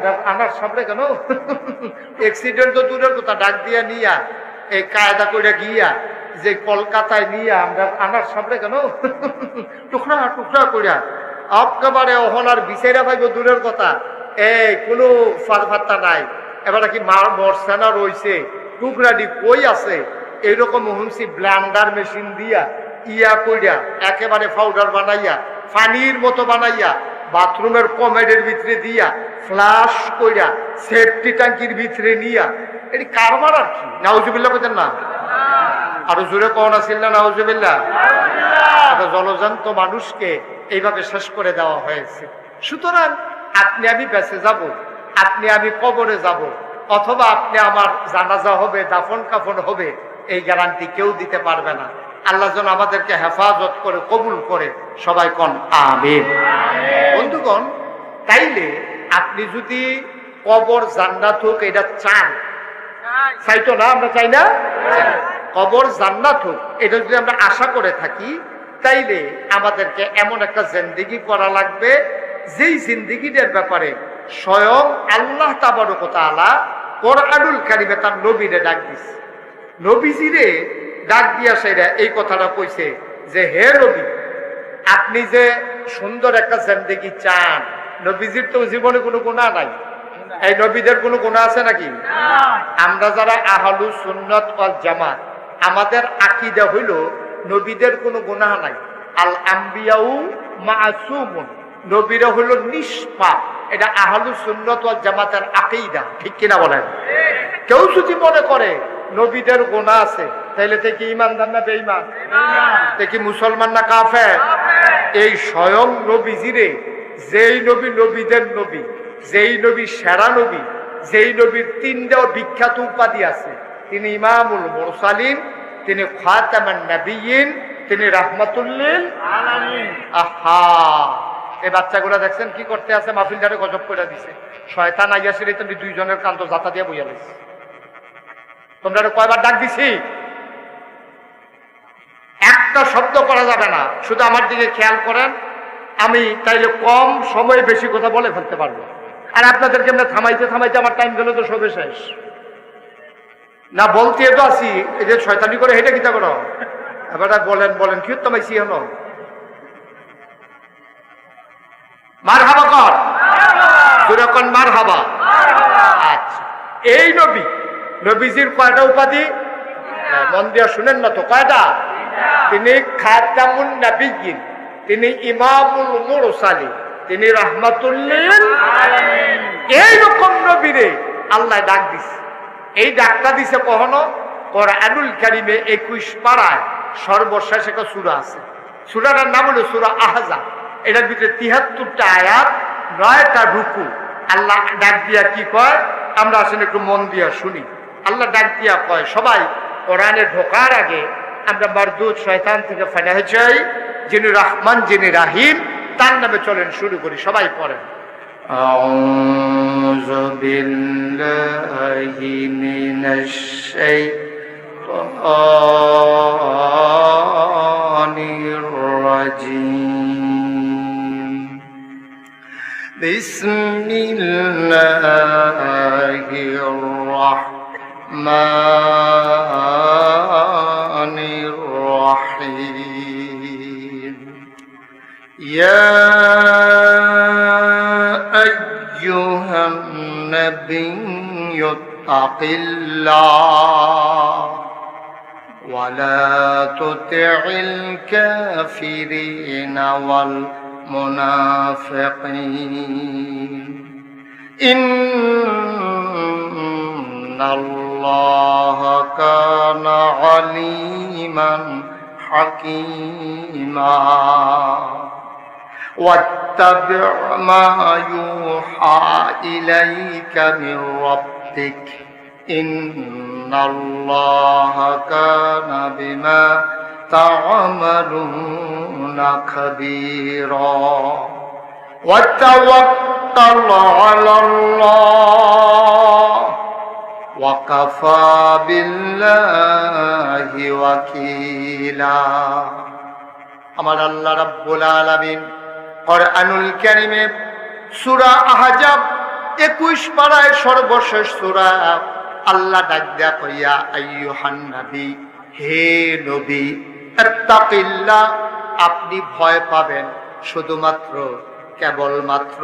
আমরা আনার সামনে কেন অ্যাক্সিডেন্ট তো দূরের কথা, ডাক দিয়া নিয়া এই কায়দা করে গিয়া যে কলকাতায় নিয়ে আমরা আনার সামনে কেন টুকরা টুকরা করিয়া একেবারে অহনার বিচারা পাইব দূরের কথা, এই কোনো ফারফাত্তা নাই। এবারে কি মরছে না রইছে, টুকরাটি কই আছে, এইরকম হুমসি ব্লান্ডার মেশিন দিয়া ইয়া কইরা একেবারে পাউডার বানাইয়া পানির মতো বানাইয়া বাথরুমের কমেডের ভিতরে দিয়া ফ্লাশ কইরা সেফটি ট্যাঙ্কির ভিতরে নিয়া এটি কারবার আর কি। নাউজুবিল্লাহ বলতেন না, আরো জোরে কোন আসিল না নাউজুবিল্লাহ। জলজান্ত মানুষকে এইভাবে শেষ করে দেওয়া হয়েছে। সুতরাং আপনি আমি বেঁচে যাব, আপনি আমি কবরে যাব, অথবা আপনি আমার জানাজা হবে, দাফন কাফন হবে, এই গ্যারান্টি কেউ দিতে পারবে না। আল্লাহ যেন আমাদেরকে হেফাজত করে কবুল করে, সবাই কোন আমিন। বন্ধুগণ, তাইলে আপনি যদি কবর জান্নাত হোক এটা চান, চাইতো না? আমরা চাই না? কবর জান্নাত হোক এটা যদি আমরা আশা করে থাকি, তাইলে আমাদেরকে এমন একটা জিন্দেগি করা লাগবে যেই জিন্দেগিটার ব্যাপারে স্বয়ং আল্লাহ তাবারক ওয়া তাআলা কোরআনুল কারীমে তার নবীরে ডাক দিছে। নবীজিরে ডাক দিয়া সেরা এই কথাটা কইছে যে, হে নবী, আপনি যে সুন্দর একটা জিন্দেগি চান, নবীজির তো জীবনে কোনো গুনাহ নাই, এই নবীদের কোনো গুনাহ আছে নাকি? আমরা যারা আহলু সুন্নাত ওয়াল জামাত, আমাদের আকীদা হইল নবীদের কোনো গুনাহ নাই। আল আম্বিয়াউ মাসুমুন, নবীরা হইল নিষ্পাপ। এটা আহলু সুন্নাত ওয়াল জামাতের আকীদা, ঠিক কিনা বলেন? কেউ যদি মনে করে নবীদের গুনাহ আছে, তাহলে তে কি ঈমানদার না বেঈমান? তে কি মুসলমান না কাফের? এই স্বয়ং নবীজিরে, যেই নবী নবীদের নবী, যেই নবী সেরা নবী, যেই নবীর তিনটা বিখ্যাত উপাধি আছে, তিনি ইমামুল মুরসালিন, তিনি খাতামান নবিয়্যিন, তিনি রাহমাতুল লিল আলামিন। আহা, এই বাচ্চাগুলা দেখছেন কি করতে আছে, মাহফিলটারে গজব করে দিছে। শয়তান আইয়াসির তুমি দুইজনের কান্ত জাতা দিয়ে বইয়া দিছে। তোমরা কয়বার ডাক দিছি, একটা শব্দ করা যাবে না, শুধু আমার দিকে খেয়াল করেন। আমি তাইলে কম সময়ে বেশি কথা বলে ফেলতে পারবো, আর আপনাদেরকে আমরা থামাইতে থামাইতে আমার টাইম গেলে তো সবে শেষ না। বলতে তো আসি, এই যে শয়তানি করে হেঁটে কিতা করো, এবার বলেন বলেন কি থামাইছি হন, মার হাবা কর, দুরকম মার হাবা। আচ্ছা, এই নবী, নবীজির কয়টা উপাধি মন দিয়া শুনেন না তো, কয়টা? তিনি খাতামুন নবিয়্যিন, তিনি ইমামুল মুরসালিন, তিনি রাহমাতুল লিল আলামিন। এইরকম নবীরে আল্লাহ ডাক দিছে। এই ডাকটা দিছে কখনো কোরআনুল কারীমে 21 পারায় সর্বশেষ একটা সূরা আছে। সূরাটার নাম হলো সূরা আহজাব। এটার ভিতরে 73টা আয়াত, 9টা রুকু। আল্লাহ ডাক দিয়া কি কয়, আমরা আসলে একটু মন দিয়া শুনি। আল্লাহ ডাক দিয়া কয়, সবাই কোরআনে ঢোকার আগে আমরা মারদুদ শয়তান থেকে ফানাহ চাই, যিনি রহমান, যিনি রাহিম, তার নামে চলেন শুরু করি। সবাই পড়েন। আউযু বিল্লাহি মিনাশ শাইতানির রাজীম। বিসমিল্লাহির রাহমানির রাহিম। ইয়া আইয়ুহান নাবিয়্যু তাকিল্লাহ ওয়া লা তুতি'ল কাফিরিনা ওয়াল মুনাফিকিন ইন্নাল্লাহা কানা আলিমান হাকীমা واتبع ما يوحى إليك من ربك إن الله كان بما تعملون خبيرا وتوكل على الله وكفى بالله وكيلا। আমার আল্লাহ রাব্বুল আলামিন কোরআনুল কারীমে সূরা আহজাব 21 পারায় সর্বশেষ সূরা আল্লাহ ডাক দেয়া কইয়া আইয়ুহান নবী, হে নবী, ইত্তাকিল্লাহ, আপনি ভয় পাবেন শুধুমাত্র কেবলমাত্র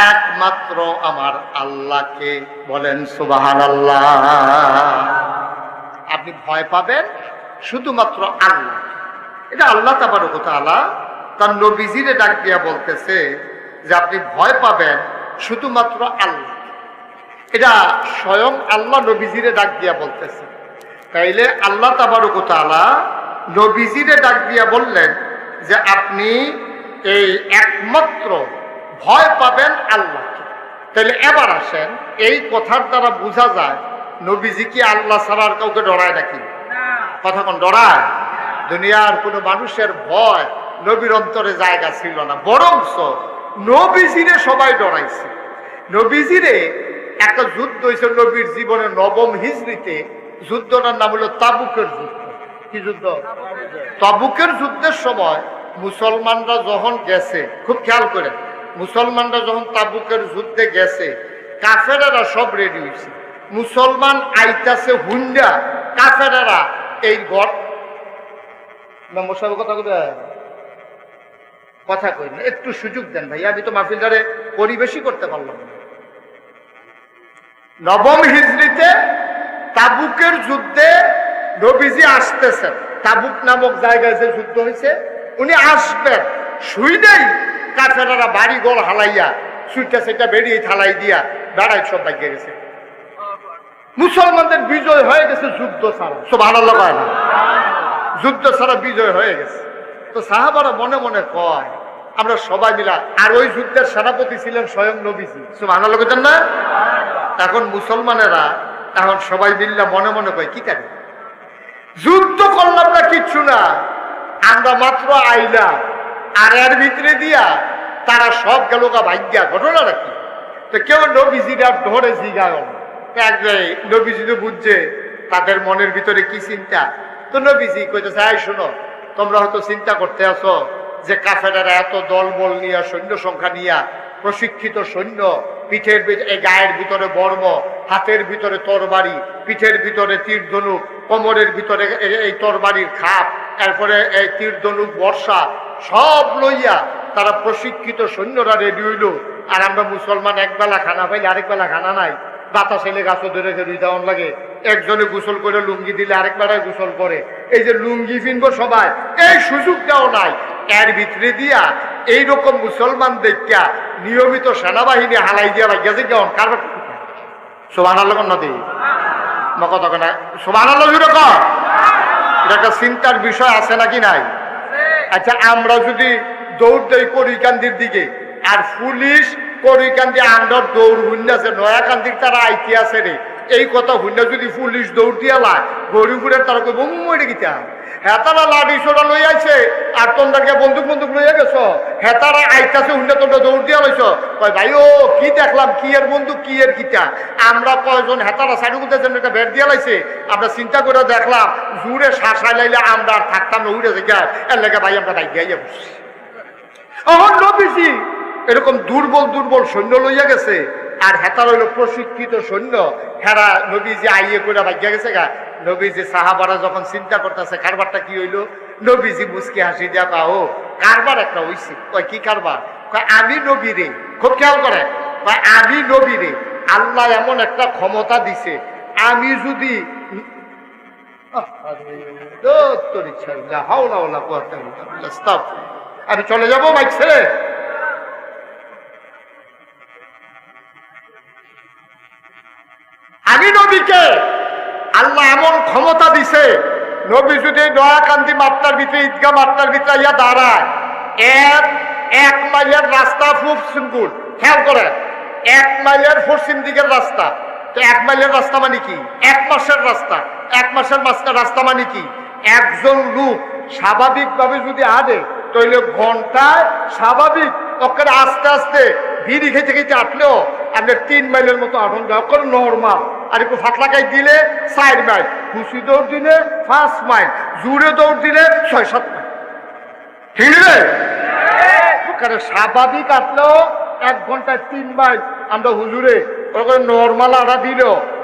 একমাত্র আমার আল্লাহকে। বলেন সুবহানাল্লাহ। আপনি ভয় পাবেন শুধুমাত্র আল্লাহ। এটা আল্লাহ তাবারক ওয়া তাআলা তার নবীজিরে ডাক দিয়া বলতেছে যে আপনি ভয় পাবেন শুধুমাত্র আল্লাহ। এটা স্বয়ং আল্লাহ নবীজিরে ডাক দিয়া বলতেছে। তাইলে আল্লাহ তাবারক ওয়া তাআলা নবীজিরে ডাক দিয়া বললেন যে আপনি এই একমাত্র ভয় পাবেন আল্লাহকে। তাহলে এবার আসেন, এই কথার দ্বারা বোঝা যায় নবীজি কি আল্লাহ ছাড়া আর কাউকে ডরায় নাকি? কথা কোন ডরায়? দুনিয়ার কোনো মানুষের ভয় নবীর অন্তরে জায়গা ছিল না, বরংস নবীজিরে সবাই ডরাইছে। নবীজিরে একটা যুদ্ধ হয়েছে নবীর জীবনে 9ম হিজরিতে। যুদ্ধটার নাম হলো তাবুকের যুদ্ধ। কি যুদ্ধ? তাবুকের যুদ্ধের সময় মুসলমানরা যখন গেছে, খুব খেয়াল করে, মুসলমানরা যখন তাবুকের যুদ্ধে গেছে, কাফেরেরা সব রেডি হয়েছে। মুসলমান আইতাছে হুন্ডা, কাফেরেরা এই ঘর কথা কই না, একটু সুযোগ দেন ভাই, আমি তো মাহফিলটারে পরিবেশই করতে পারলাম না। 9ম হিজরিতে তাবুকের যুদ্ধে নবীজি আসতেছেন। তাবুক নামক জায়গায় যে যুদ্ধ হয়েছে, উনি আসবেন, শুই নেই কাফেরেরা বাড়ি ঘর হালাইয়া সুইটা সেটা বেরিয়ে থালাই দিয়া বেড়াই সব ভাগ্যে গেছে। মুসলমানদের বিজয় হয়ে গেছে যুদ্ধ ছাড়া। সুবহানাল্লাহ কয় না? যুদ্ধ ছাড়া বিজয় হয়ে গেছে। তো সাহাবারা মনে মনে কয় আমরা সবাই মিলা, আর ওই যুদ্ধের সেনাপতি ছিলেন স্বয়ং নবীজি। সুবহানাল্লাহ কইতেন না? এখন মুসলমানেরা এখন সবাই মিল্লা মনে মনে কয় কি করে যুদ্ধ করলাম না, কিচ্ছু না, আমরা মাত্র আইলাম, আর এর ভিতরে দিয়া তারা সব গেল গা ভাগ্যা। ঘটনাটা কি? তো কেউ নবীজিরা ধরে জিগায় নবীজি তো বুঝছে তাদের মনের ভিতরে কি চিন্তা। তো নবীজি কইতেছে, আই শোনো, তোমরা হয়তো চিন্তা করতে আছো যে কাফেরেরা এত দল বল নিয়া, সৈন্য সংখ্যা নিয়া, প্রশিক্ষিত সৈন্য, পিঠের গায়ের ভিতরে বর্ম, হাতের ভিতরে তরবারি, পিঠের ভিতরে তীর ধনুক, কোমরের ভিতরে এই তরবারির খাপ, এরপরে এই তীর ধনুক বর্ষা সব লইয়া তারা প্রশিক্ষিত সৈন্যরা রেডি হইল। আর আমরা মুসলমান একবেলা খানা পাইলে আরেক বেলা খানা নাই, বাতাস এলে গাছও ধরে ধরে দেওয়ান লাগে, একজনে গোসল করে লুঙ্গি দিলে আরেক বেলায় গোসল করে, এই যে লুঙ্গি কিনবো সবাই, এই সুযোগটাও নাই। এর ভিতরে দিয়া এইরকম মুসলমান দেখা নিয়মিত সেনাবাহিনী হালাই দিয়া ভাগ্যাছে কেমন কারবার। সুবহানাল্লাহ নদী কথা কেনা, সুবহানাল্লাহ জুড়ে কর। এটা একটা চিন্তার বিষয় আছে নাকি নাই? আচ্ছা, আমরা যদি দৌড় দেই করিকান্দির দিকে, আর পুলিশ করিকান্দি আন্ডার দৌড় হুন্ডাছে, নয়াকান্দির তারা আইতে আছে রে, এই কথা হুন্ডা যদি পুলিশ দৌড় দিয়া লায় গরিবুরের তারা কই মরে গিতা, হেতারা লাঠি সোটা লই আইছে আর তোমরা বন্দুক বন্দুক লইয়া গেছো, হেতারা আইতাছে হুন্ডা তোমরা দৌড় দিয়া লইছ। কয় ভাই ও কি দেখলাম, কি এর বন্দুক, কি এর কিতা, আমরা কয়জন হেতারা সাইডুকুতে যেন একটা বের দিয়া লাইছে, আমরা চিন্তা করে দেখলাম জুড়ে শাসাই লাইলে আমরা আর থাকতাম না, উড়ে যে এর লেগে ভাই আমরা বাইক গাইয়া বসছি। অহন নবীজি এরকম দুর্বল দুর্বল সৈন্য লইয়া গেছে, আর হেতার হইল প্রশিক্ষিত সৈন্য, হেরা নবীজি আইয়ে করে ভাগ্যা গেছে গা। নবীজি সাহাবারা যখন চিন্তা করতেছে কারবারটা কি হইল, নবীজি মুস্কি হাসি দিয়া কা, ও কারবার একটা হইছে। কয় কি কারবার? কয় আমি নবীরে, খুব খেয়াল করে, কয় আমি নবীরে আল্লাহ এমন একটা ক্ষমতা দিছে, আমি যদি আমি চলে যাবো বাইক ছেড়ে, আমি নবীকে আল্লাহ এমন ক্ষমতা দিছে, নবী যদি নয়াকান্দি মাত্রার ভিতরে, ঈদগাহ মাত্রার ভিতরে ইয়া দাঁড়ায়, এক মাইলের রাস্তা খুব সিম্পল, খেয়াল করেন, 1 মাইলের পশ্চিম দিকের রাস্তা। তো 1 মাইলের রাস্তা মানে কি? 1 মাসের রাস্তা। 1 মাসের রাস্তা মানে কি? একজন লোক স্বাভাবিকভাবে যদি আনে তাহলে ঘন্টায় স্বাভাবিক ওকে আস্তে আস্তে ভিড়ি খেতে খেতে আটলেও আপনার 3 মাইলের মতো আঠন করে নর্মাল। আর একটু ফাটলাকাই দিলে 4 মাইল, খুশি দৌড় দিলে 5 মাইল, জুড়ে দৌড় দিলে 6-7 মাইল। ঠিক আছে? স্বাভাবিক আটলেও 1 ঘন্টায় 3 মাইল আমরা হুজুরে নর্মাল আড়া দিল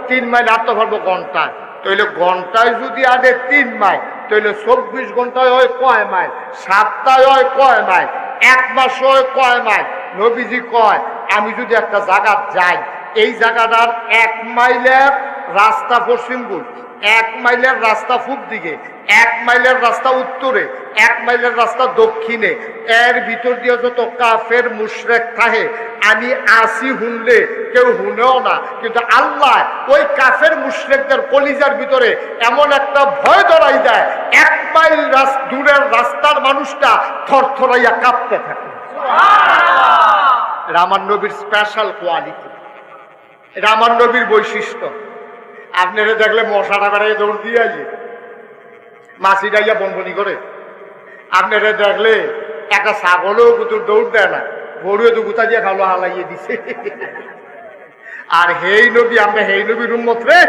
3 মাইল হাঁটতে পারবো ঘন্টায়, তাইলে ঘন্টায় যদি আগে 3 মাইল তাহলে 24 ঘন্টায় হয় কয় মাইল, সপ্তাহে হয় কয় মাইল, 1 মাস হয় কয় মাইল। নবীজি কয় আমি যদি একটা জায়গা যাই, এই জায়গাটার 1 মাইলের রাস্তা পশ্চিম গুল, 1 মাইলের রাস্তা পূব দিকে, 1 মাইলের রাস্তা উত্তরে, 1 মাইলের রাস্তা দক্ষিণে, এর ভিতর দিয়ে যত কাফের মুশরিক থাকে আমি আসি শুনলে কেউ শুনেও না, কিন্তু আল্লাহ ওই কাফের মুশরিকদের কলিজার ভিতরে এমন একটা ভয় ধরাই দেয়, 1 মাইল দূরের রাস্তার মানুষটা থরথরাইয়া কাঁপতে থাকে। এটা আমার নবীর স্পেশাল কোয়ালিটি, এটা আমার নবীর বৈশিষ্ট্য। আপনারা দেখলে মশাটা বেড়াই দৌড় দিয়ে আইয়ে, মাছি ডাইয়া বনবনি করে। আপনারা দেখলে একটা ছাগলও কুতুর দৌড় দেয় না, গরুও তো গুতা দিয়ে খালো হালাইয়ে দিছে। আর হেই নবী, আমরা হেই নবীর উম্মত রে,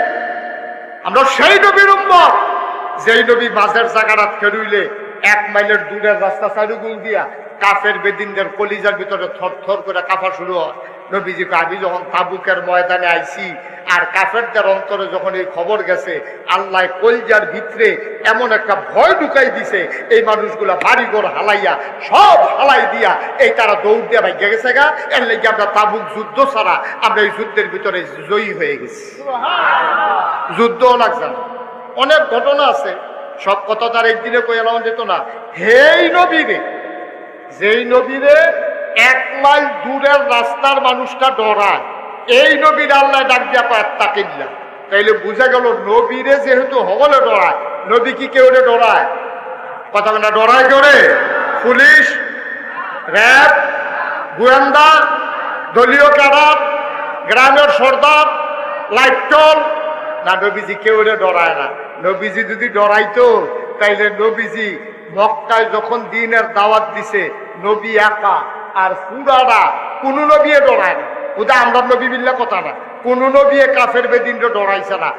আমরা সেই নবীর উম্মত যেই নবী মাঝের জায়গাটা খেরুইলে 1 মাইলের দূরের রাস্তা চারুগুল দিয়া কাফের বেদিনদের কলিজার ভিতরে থর থর করে কাঁপা শুরু হয়। নবীজি আমি যখন তাবুকের ময়দানে আইছি আর কাফেরদের অন্তরে যখন এই খবর গেছে, আল্লাহ কলিজার ভিতরে এমন একটা ভয় ঢুকাই দিছে, এই মানুষগুলা বাড়িঘর হালাইয়া সব হালাই দিয়া এই তারা দৌড় দিয়া ভাগ্যে গেছে গা। এর লেগে আমরা তাবুক যুদ্ধ ছাড়া আমরা এই যুদ্ধের ভিতরে জয়ী হয়ে গেছি। যুদ্ধও লাগছে না, অনেক ঘটনা আছে, সব কথা তার একদিনে কয়ে এলাম যেত না। হেই নবীরে, যেই নবীরে 1 মাইল দূরের রাস্তার মানুষটা ডরায়, এই নবীর আল্লাহ ডাক দিয়া কয় তাকিল্লা। তাইলে বুঝা গেল নবীরে যেহেতু হবলে ডরায়, নবী কি কেউ ডরায়? কথা না ডরায় কেউ রে? পুলিশ, র্যাব, গোয়েন্দা, দলীয় ক্যাডার, গ্রামের সর্দার, লাইটল না, নবীজি কেউ ডরায় না। নবীজি যদি ডরাইতো তাইলে নবীজি মক্কায় যখন দিনের দাওয়াত দিছে, নবী একা আর পুরারা কোন নবী ডরায় না। ওটা আমরা নবী বিল্লা কথা না, কোন নবী কাফের বেদিনটা ডরাইছে না।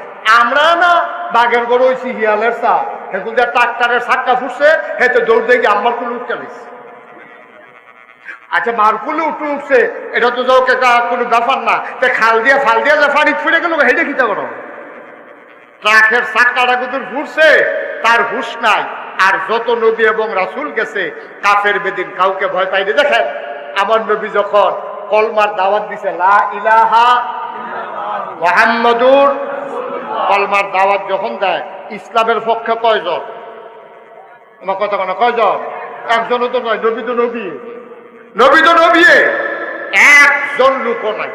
আমরা না বাঘের গরু হয়েছি হিয়ালের চা, এখন যে ট্রাক্টারের চাক্কা ফুটছে হেতে দৌড় দেখি আমার কুলু উঠতে গেছে। আচ্ছা মারকুলু উঠছে, এটা তো যাও কোনো ব্যাপার না, খাল দিয়া ফাল দিয়া যে ফাড়ি ফুড়ে গেল হেঁটে খিতা করো। ট্রাকের চাক্কাটা কুতুর ফুটছে, তার হুশ নাই। আর যত নবী এবং রাসূল গেছে কাফের বেদিন কাউকে ভয় পাইনি। দেখেন আমার নবী যখন কলমার দাওয়াত দিছে, লা ইলাহা মুহাম্মাদুর, কলমার দাওয়াত যখন দেয়, ইসলামের পক্ষে কয়জন? আমার কথা কোনো কয়জন? একজনও তো নয়। নবী তো নবী, নবী তো নবী, একজন লোকও নাই।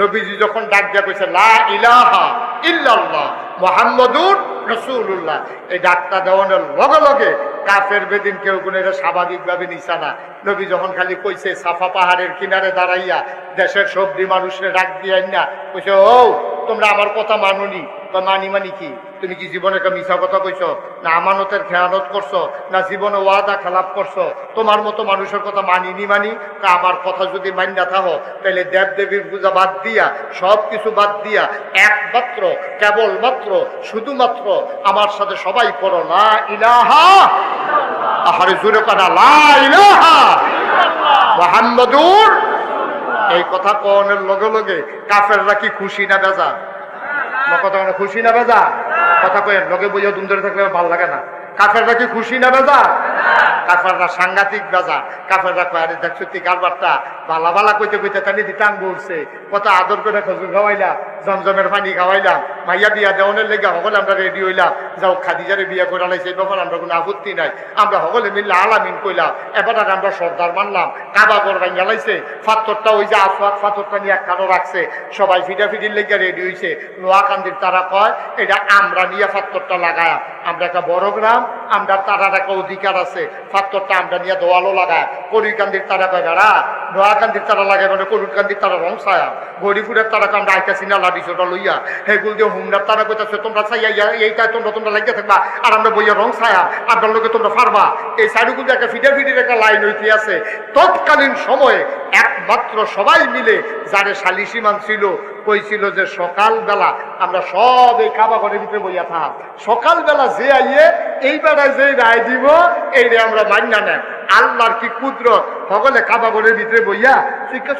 নবীজি যখন ডাক দিয়া কইছে লা ইলাহা ইল্লাল্লাহ মুহাম্মাদুর রাসূলুল্লাহ, এই ডাকটা দেওয়ানোর লগে লগে কাফের বেদিন কেউ কোনো এটা স্বাভাবিকভাবে নিছা না। নবী যখন খালি কইছে সাফা পাহাড়ের কিনারে দাঁড়াইয়া দেশের সবজি মানুষের ডাক দিয়ে না কইছে, ও তোমরা আমার কথা মানোনি? মানি মানি কি? তুমি কি জীবনে একটা মিছা কথা কইছো, না আমানতের খেয়ানত করছো, না জীবনে ওয়াদা খেলাপ করছো? তোমার মতো মানুষের কথা মানিনি মানি। তা আমার কথা যদি মান্যা থাকো তাহলে দেব দেবীর পূজা বাদ দিয়া, সব কিছু বাদ দিয়া একমাত্র কেবলমাত্র শুধুমাত্র আমার সাথে সবাই পড়ো লা ইলাহা, আহারে জোরে কথা, লা ইলাহা মুহাম্মাদুর। এই কথা কোনের লগে লগে কাফেররা কি খুশি না বেজা? কথা খুশি না বেজা? কথা কয়েন লগে বইয়া দুম ধরে থাকলে ভালো লাগে না। কাফেররা কি খুশি না বেজা? কাফেররা সাংঘাতিক বেজা। কাফেররা কয়, আরে দেখছো তুই কারবারটা বালা বালা কইতে কইতে তানি দিতাং বলছে, কত আদর করে খজুর খাওয়াইলাম, জমজমের পানি খাওয়াইলাম, মাইয়া বিয়া দেওয়ানের লেগে সকলে আমরা রেডি হইলাম, যাও খাদিজারে বিয়া করে লাইছে, এই ব্যাপার আমরা কোনো আপত্তি নাই। আমরা সকলে মিললে আলামিন কইলাম, এবার আমরা সর্দার মানলাম, কাবা গড় ভাঙ্গা লাইছে, পাথরটা ওই যে আসওয়াদ পাথরটা নিয়ে একখানো রাখছে, সবাই ফিটাফিটির লেগে রেডি হয়েছে। নোয়াকান্দির তারা কয় এটা আমরা নিয়ে পাথরটা লাগায়, আমরা একটা বড় গ্রাম, আমরা তারার একটা অধিকার আছে, পাথরটা আমরা নিয়ে দোয়ালো লাগায়। করিকান্দির তারা কয় বেড়া, নোয়াকান্দির তারা লাগায় মানে করুকান্দির তারা রং ছায়া, গরিপুরের তারা আমরা আইতাছি না লাডিসটা লইয়া, হেগুল দিয়ে হুমনার তারা কইতাছে তোমরা ছাইয়া এইটা তোমরা লাগিয়ে থাকবা, আর আমরা বইয়া রং ছায়া, আপনার লোকে তোমরা পারবা। এই সাইডগুলো একটা ফিটাফিটির একটা লাইন হইতে আছে। তৎকালীন সময়ে একমাত্র সবাই মিলে যারে সালিসি মানছিল কইছিল যে সকালবেলা আমরা সব এই কাবা ঘরের ভিতরে বইয়া থাক, সকালবেলা যে আইয়ে এই বেড়ায় যে রায় দিব এইটা আমরা মান্য নেন। আল্লাহর কি কুদরত, সকলে কাবা ঘরের ভিতরে বইয়া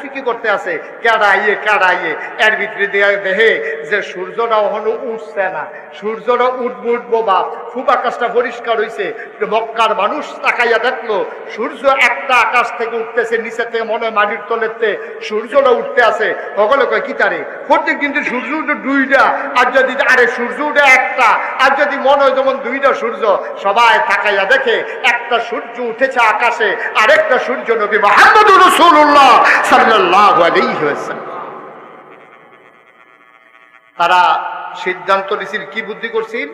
চুইকি করতে আছে, কেড়াইয়ে এর ভিতরে দেহে যে সূর্যটা ওখানে উঠছে না, সূর্যটা উঠবো বাপ, খুব আকাশটা পরিষ্কার হয়েছে। মক্কার মানুষ তাকাইয়া দেখলো সূর্য একটা আকাশ থেকে উঠতেছে, নিচে থেকে মনে হয় মাটির তলেতে সূর্যটা উঠতে আছে। সকলে কয় কি তারে প্রত্যেক কিন্তু সূর্য উঠে দুইটা, আর যদি আরে সূর্য উঠে একটা, আর যদি মনে হয় যেমন দুইটা সূর্য। সবাই তাকাইয়া দেখে একটা সূর্য উঠেছে আকাশে, আরেকটা সূর্য নবী মুহাম্মদুর রাসূলুল্লাহ সাল্লাল্লাহু আলাইহি ওয়াসাল্লাম। তারা সিদ্ধান্ত নিছিল, কি বুদ্ধি করছিল,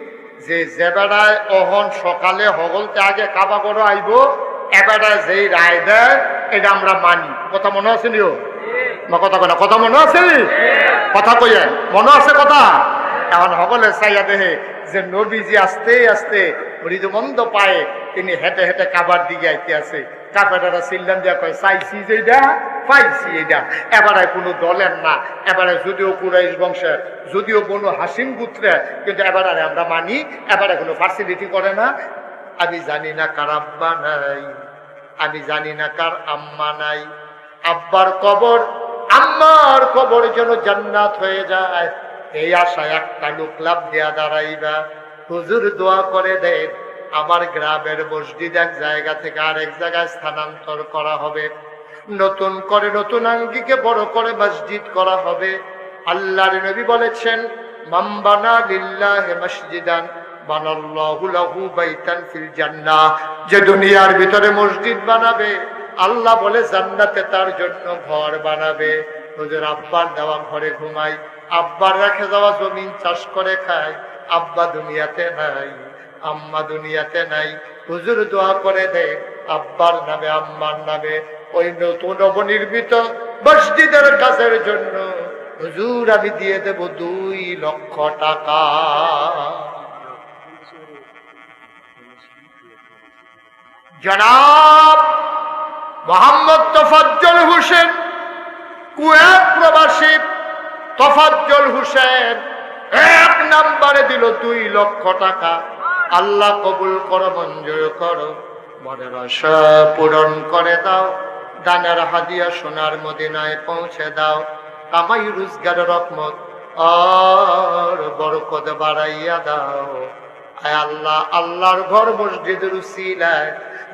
যে বেড়ায় অহন সকালে হগলতে আগে কাবা ঘর আইব, এবেড়ায় যেই রায় দেয় এটা আমরা মানি। কথা মনে আছে নিও কথা কয় না, কথা মনে আছে, কথা কইয়া মনে আছে কথা। এখন হগলে চাইয়া দেহে যে নবীজি আস্তে আস্তে মৃদুমন্দ পায়ে তিনি হেঁটে হেঁটে কাবার দিকে আইতে আছে। কাপেরা সিল্লাম দিয়া কয় চাইছি যেটা পাইছি এটা। এবারে কোনো দলের না, এবারে যদিও কুরাইশ বংশের, যদিও বনু হাসিম গোত্রে, কিন্তু এবারে আমরা মানি, এবারে কোনো ফার্সিলিটি করে না। আমি জানি না কার আব্বা নাই, আমি জানি না কার আম্মা নাই, আব্বার কবর আম্মার কবর যেন জান্নাত হয়ে যায়, এই আশায় একটা লোক লাভ দেয়া দাঁড়াইবা। হুজুর দোয়া করে দেন আমার গ্রামের মসজিদ এক জায়গা থেকে আরেক জায়গায় স্থানান্তর করা হবে, নতুন করে নতুন আঙ্গিকে বড় করে মসজিদ করা হবে। আল্লাহর নবী বলেছেন মান বানা লিল্লাহি মসজিদান বানাল্লাহু লাহু বাইতান ফিল জান্নাহ, যে দুনিয়ার ভিতরে মসজিদ বানাবে আল্লাহ বলে জান্নাতে তার জন্য ঘর বানাবে। হুজুর আব্বার দেওয়া ঘরে ঘুমাই, আব্বার রেখে যাওয়া জমিন চাষ করে খায়, আব্বা দুনিয়াতে নাই, আম্মা দুনিয়াতে নাই। হুজুর দোয়া করে দেয় আব্বার নামে আম্মার নামে ওই নতুন নবনির্মিত মসজিদের কাজের জন্য হুজুর আমি দিয়ে দেব 2 লক্ষ টাকা। জনাব মোহাম্মদ তোফাজ্জল হোসেন, কুয়েত প্রবাসী তোফাজ্জল হোসেন 1 নম্বরে দিল 2 লক্ষ টাকা। আল্লাহ কবুল করো, মঞ্জুর করো, মনের আশা পূরণ করে দাও, দানের হাদিয়া সোনার মদিনায় পৌঁছে দাও, কামাই রোজগার রহমত আর বরকত বাড়াইয়া দাও। আয় আল্লাহ, আল্লাহর ঘর মসজিদের উসিলায়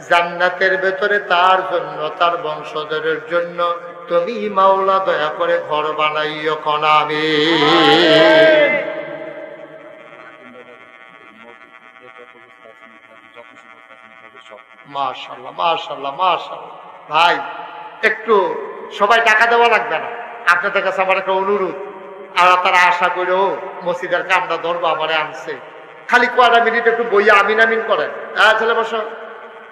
জান্নাতের ভেতরে তার জন্য তার বংশধরের জন্য তুমি মাওলা দয়া করে ঘর বানাইও কোন আমিন। মাশাআল্লাহ মাশাআল্লাহ মাশাআল্লাহ। ভাই একটু সবাই টাকা দেওয়া লাগবে না, আপনাদের কাছে আমার একটা অনুরোধ, আর তারা আশা করে মসজিদের কামটা ধরবো আমারে আনছে, খালি কয়টা মিনিট একটু বইয়া আমিন আমিন করেন। ছেলে বসো,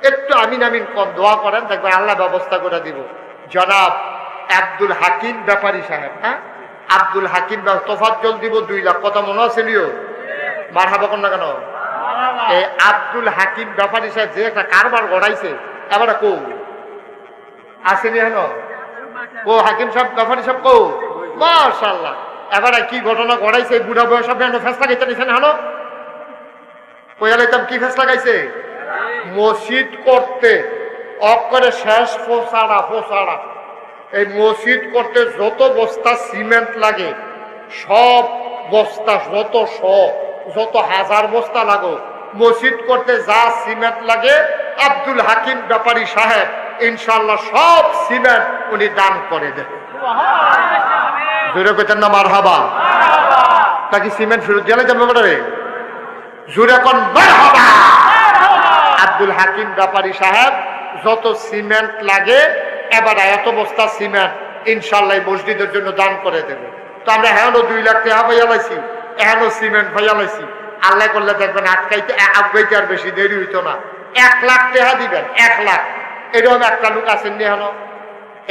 একটু আমিন আমিন কম দোয়া করেন, দেখবেন আল্লাহ ব্যবস্থা করে দিব। জনাব আব্দুল হাকিম ব্যাপারী সাহেব, হ্যাঁ আব্দুল হাকিম তোফাজ্জল দিব 2 লাখ। কথা মনে আছে নিও মারহাবা কোন না কেন? এই আব্দুল হাকিম ব্যাপারী সাহেব যে একটা কারবার গড়াইছে, এবারে কৌ আসেনি হেন ও হাকিম সাহেব ব্যাপারী সাহেব কৌ মাশাআল্লাহ, এবারে কি ঘটনা গড়াইছে, বুড়া বয়স আপনি ফেসলা খাইতে নিছেন হেন কইয়ালাইতাম কি ফেসলা খাইছে, মসজিদ করতে অকরে শেষ ফোসাড়া এই মসজিদ করতে যত বস্তা সিমেন্ট লাগে সব বস্তা, যত হাজার বস্তা লাগো মসজিদ করতে যা সিমেন্ট লাগে আব্দুল হাকিম ব্যাপারী সাহেব ইনশাআল্লাহ সব সিমেন্ট উনি দান করে দেবে। জোরে কইতেন না মারহাবা? নাকি সিমেন্ট ফেরত দিয়ে যাবে? জোরে কোন মারহাবা। আব্দুল হাকিম ব্যাপারী সাহেব যত সিমেন্ট লাগে এবার এত বস্তা সিমেন্ট ইনশাআল্লাহ মসজিদের জন্য দান করে দেবে। তো আমরা এখনো 2 লাখ টাকা পাইয়া লাইছি, এখনো সিমেন্ট পাইয়া লাইছি। আল্লাহ করলে দেখবেন আগাইতে আর বেশি দেরি হইতো না। 1 লাখ টাকা দিবেন, 1 লাখ। এরকম একটা লোক আছেন নি এখনো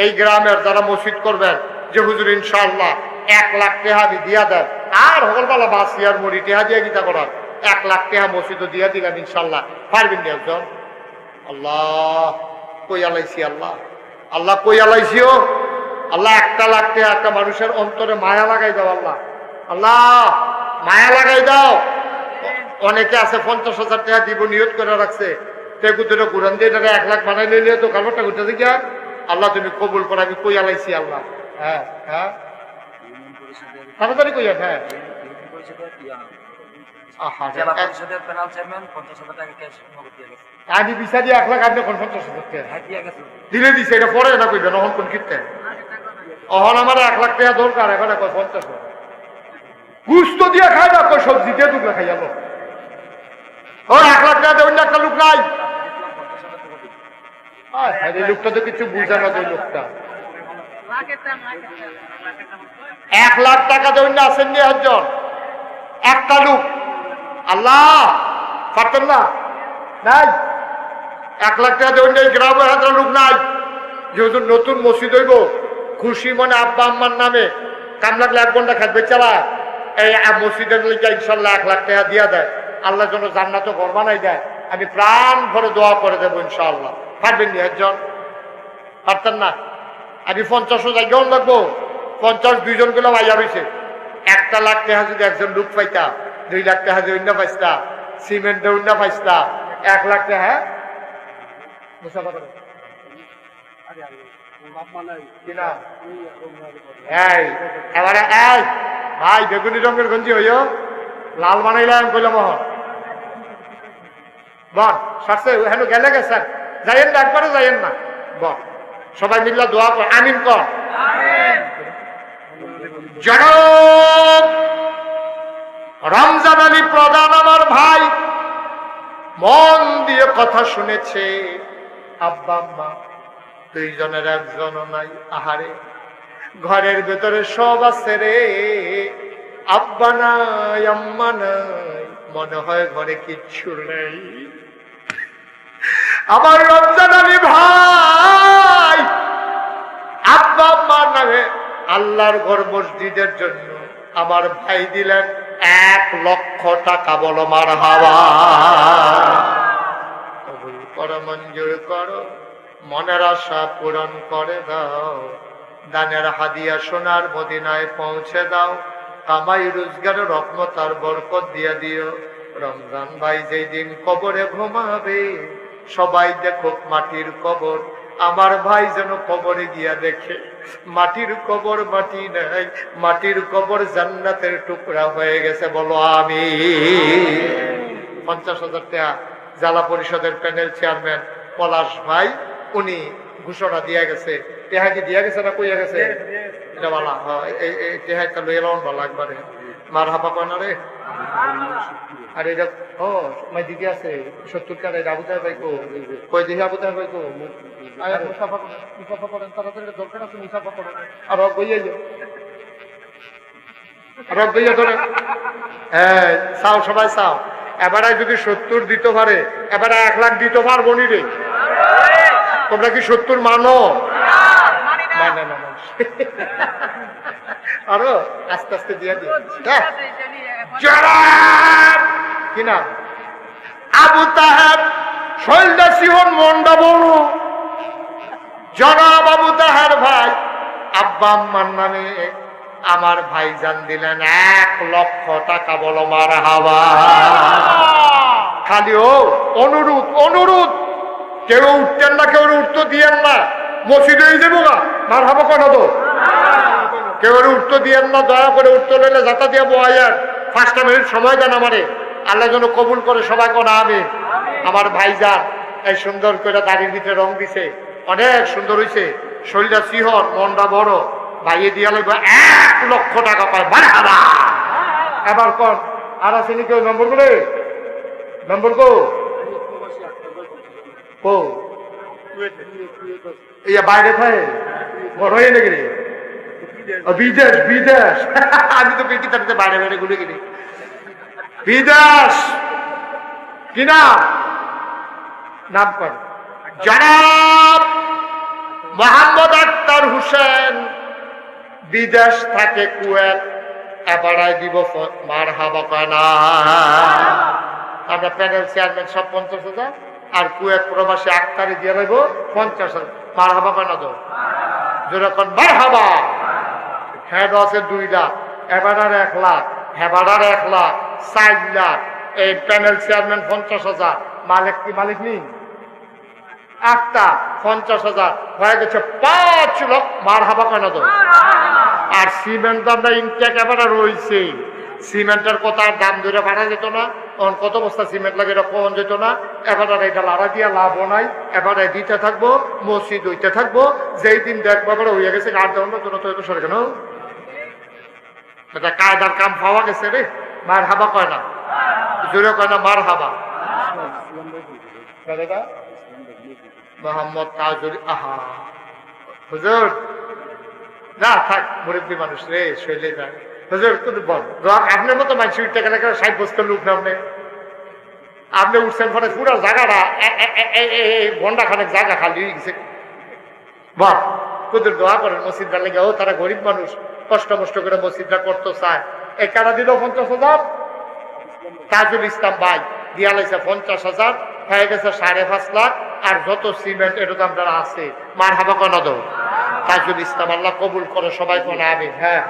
এই গ্রামের যারা মসজিদ করবেন যে হুজুর ইনশাআল্লাহ 1 লাখ টাকা আমি দিয়া দেন, আর হলবেলা বাসি আর মরি টাকা দিয়ে গীতা করার 1 লাখ টাকা মসজিদও দিয়া দিলাম ইনশাআল্লাহ, পারবেন নি একজন? আল্লাহ কই আলাইছি, আল্লাহ আল্লাহ কই আলাইছিও আল্লাহ 1 লাখ টাকা একটা মানুষের অন্তরে মায়া লাগাই দাও আল্লাহ, আল্লাহ মায়া লাগাই দাও। অনেকে আছে 50,000 টাকা দিব নিয়ত করে রাখছে, তেগুতরে কোরআন দিয়ে 1 লাখ বানাই লইলে তো কারবারটা করতেছে কি? আল্লাহ তুমি কবুল করো, আমি কই আলাইছি আল্লাহ। হ্যাঁ হ্যাঁ তাড়াতাড়ি কইয়া। হ্যাঁ আমি বিচারি 1 লাখ, আপনি 50,000 টাকা দিলে দিছে, এটা পরে না কইবেন অহন কোন কীর্তে অহন আমার 1 লাখ টাকা দরকার, এখানে 50,000 গুস্ত দিয়ে খায় না, কই সবজি দিয়ে দুগলা খাই যাবো। ও 1 লাখ টাকা অন্য একটা লোক নাই, এই লোকটা তো কিছু বুঝে না। ওই লোকটা 1 লাখ টাকা দেবেন না, আসেন নি একজন একটা লোক, আল্লাহ পারতেন না নাই 1 লাখ টাকা দেবেন না, এই গ্রামের হাতে লোক নাই। যেহেতু নতুন মসজিদ হইব, খুশি মনে আব্বা আম্মার নামে কাম লাগলে 1 ঘন্টা খাটবে চালা এই মসজিদের লিখে ইনশাল্লাহ 1 লাখ টাকা দিয়া দেয়, আল্লাহ যেন জান্নাত ঘর বানাই দেয়। আমি প্রাণ ভরে দোয়া করে দেবো ইনশাআল্লাহ। পারবেন নি একজন? পারতেন না? আমি 50 জায়গাও লাগবো, 50 2জন গুলো ভাইয়া রয়েছে। 1 লাখ টাকা যদি একজন লোক পাইতা, 2 লাখ টাকা দিয়ে অন্য পাইতা, সিমেন্ট দিয়ে অন্য পাইতা, 1 লাখ টাকা। হ্যাঁ এবারে এই ভাই বেগুনি রঙের গঞ্জি হইও, লাল বানাইলাম কইলাম মোহন বল সারছে হেন গেলে গেছেন, যাইয়েন না একবারও যাইয়েন না। বল সবাই মিল্লা দোয়া কর, আমিন কর। জনাব রমজান আলী প্রধান আমার ভাই মন দিয়ে কথা শুনেছে। আব্বা আম্মা 2 জনের 1 জনও নাই। আহারে ঘরের ভেতরে সব আছে রে, আব্বা নাই আম্মা নাই, মনে হয় ঘরে কিচ্ছু নেই। আমার রমজান আলী ভাই আব্বা আম্মার নামে আল্লাহর ঘর মসজিদের জন্য আমার ভাই দিলেন 1 লক্ষ টাকা। বলো মারহাবা। কবুল করো, মঞ্জুর করো, মনের আশা পূরণ করে দাও, দানের হাদিয়া সোনার মদিনায় পৌঁছে দাও, কামাই রোজগারের রহমত আর বরকত দিয়ে দিও। রমজান ভাই যেই দিন কবরে ঘুমাবে, সবাই দেখো মাটির কবর, আমার ভাই যেন কবরে গিয়া দেখে মাটির কবর মাটি নাই, মাটির কবর জান্নাতের টুকরা হয়ে গেছে। বলো আমি। 50,000 টাকা জেলা পরিষদের প্যানেল চেয়ারম্যান পলাশ ভাই উনি ঘোষণা দিয়া গেছে। টেহাকি দিয়া গেছে না কইয়া গেছে? এটা বলা এই টেহাইটা লইয়া লাউন ভালো একবারে মার হাপা কয় না রে। আর এটা ও মাই দিদি আছে 70 টাকা আবুতায় পাইকো, কই দিকে আবুতায় পাইকো মুসাফা করেন, তাড়াতাড়ি দরকার আছে মুসাফা করেন। আর বইয়া ধরে হ্যাঁ চাও, সবাই চাও। এবারে যদি 70 দিতে পারে, এবারে 1 লাখ দিতে পারবো নি রে? তোমরা কি 70 মানো? মানে না আরো আস্তে আস্তে দিয়ে দিও। কি না আবু তাহের শৈলদা সিহন মন্ডা বড় জনাব আবু তাহের ভাই আব্বা আম্মার নামে আমার ভাইজান দিলেন 1 লক্ষ টাকা। বলো মারহাবা। খালি ও অনুরোধ কেউ উঠতেন না, কেউ উঠতে দিয়েন না, মসজিদে যাবো না মারহাবা কেন তো কেউ উঠতে দিয়েন না, দয়া করে উঠতে নিলে যাতা দিয়ে বয়ার 5টা মিনিট সময় দেন আমারে, আল্লাহ যেন কবুল করে। সবাই কোন আমি আমার ভাইজান এই সুন্দর করে দাড়ির ভিতরে রং দিছে, অনেক সুন্দর হয়েছে, শরীরটা সিহর, মনটা বড়, ভাইয়ে দিয়া লাগবে 1 লক্ষ টাকা পায়। মারহাবা। এবার কোন আর আসেনি কেউ? নম্বর কো ইয়া বাইরে থাকে বড় হয়ে নাকি রে? বিদেশ আমি তো পেটি তাতে বাইরে ঘুরে গেলি। বিদেশ কি নাম কর? জনাব মোহাম্মদ আক্তার হোসেন বিদেশ থাকে কুয়েত। এবারাই দিব মারহাবা কয় না? আমরা প্যানেল চেয়ারম্যান সব 50,000 আর কুয়েত প্রবাসী আক্তারে দিয়ে দেবো 50,000। মারহাবা কয় না তো? যেরকম মারহাবা। হেড আছে 2 লাখ, এবারের 1 লাখ, হেবারের 1 লাখ, 4 লাখ, এই প্যানেল চেয়ারম্যান 50,000, মালিক কি মালিক নেই? 8টা 50,000 হয়ে গেছে 5 লাখ। মারহাবা কেন তো? আর সিমেন্ট দামটা ইনটেক এবারে রয়েছে। সিমেন্টের কথা দাম ধরে বাড়া যেত না, তখন কত বস্তা সিমেন্ট লাগে এটা কমন যেত না। এবারে এটা লাড়া দিয়া লাভও নাই, এবারে দিতে থাকবো, মসজিদ হইতে থাকবো। যেই দিন দেখবো এবারে হইয়া গেছে 8 দেওয়ার জন্য তো এত সরে কেন? এটা কায়দার কাম পাওয়া গেছে রে। মার হাবা কয় না, জোরে কয় না মার হাবা। মোহাম্মদ তাজুল, আহা হুজুর না থাক, মুরব্বী মানুষ রে, শৈলে যায়। হুজুর কিন্তু বল, আপনার মতো মানুষ উঠতে গেলে 60 বছর লোক না। আপনি উঠছেন পরে পুরো জায়গাটা ঘন্টা খানেক জায়গা খালি হয়ে গেছে। বাহ, কুদুর দোয়া করেন মসজিদটা লেগে। ও তারা গরিব মানুষ, কষ্ট মষ্ট করে মসজিদটা করতে চায়। এই কারা দিল 50,000, তাজুল ইসলাম ভাই দিয়া লাইছে 50,000, হয়ে গেছে 5.5 লাখ। আর যত সিমেন্ট এটা তো আপনারা আছে। মার হাবা কেন দো? তাজুল ইসলাম আল্লাহ কবুল করে, সবাই কোন আমিন। হ্যাঁ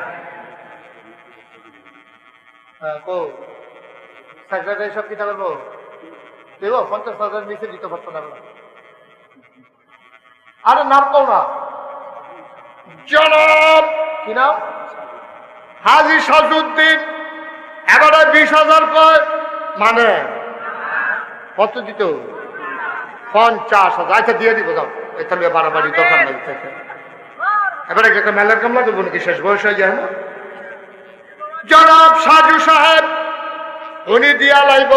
সব কি থাকবো দেব 50,000 নিচে দিতে পারতো না। আরে নাম কও না, জনাব কি নাম? হাজী সাজউদ্দিন। এবারে 20,000 কয়, মানে কত দিত? 50,000। আচ্ছা দিয়ে দিব, যাও। এখানে বাড়াবাড়ি দরকার নাই। এবারে একটা মেলার কামলা দেবো নাকি? শেষ বয়স হয়ে যায় না? জনাব সাজু সাহেব উনি দিয়া লাইব।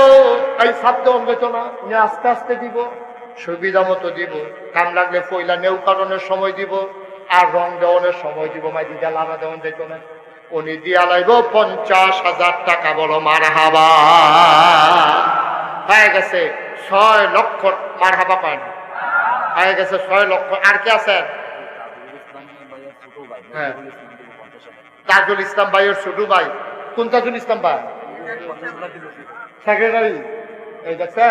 এই শব্দ অন্ধেত না, উনি আস্তে আস্তে দিব, সুবিধা মতো দিব। কাম লাগলে পয়লা নেউ কারণের সময় দিব, আর রং দেওয়ানের সময় দিব। মাই দিদা লানা দেওয়ান যেত না। উনি দিয়া লাইব 50,000 টাকা। বলো মার হাবা। হয়ে গেছে 6 লক্ষ। মার হাবা পায় না, হয়ে গেছে 6 লক্ষ। আর কে আছেন? হ্যাঁ, তাজুল ইসলাম ভাইয়ের ছোট ভাই। কোন তাজুল ইসলাম ভাই? সেক্রেটারি। এই দেখছে,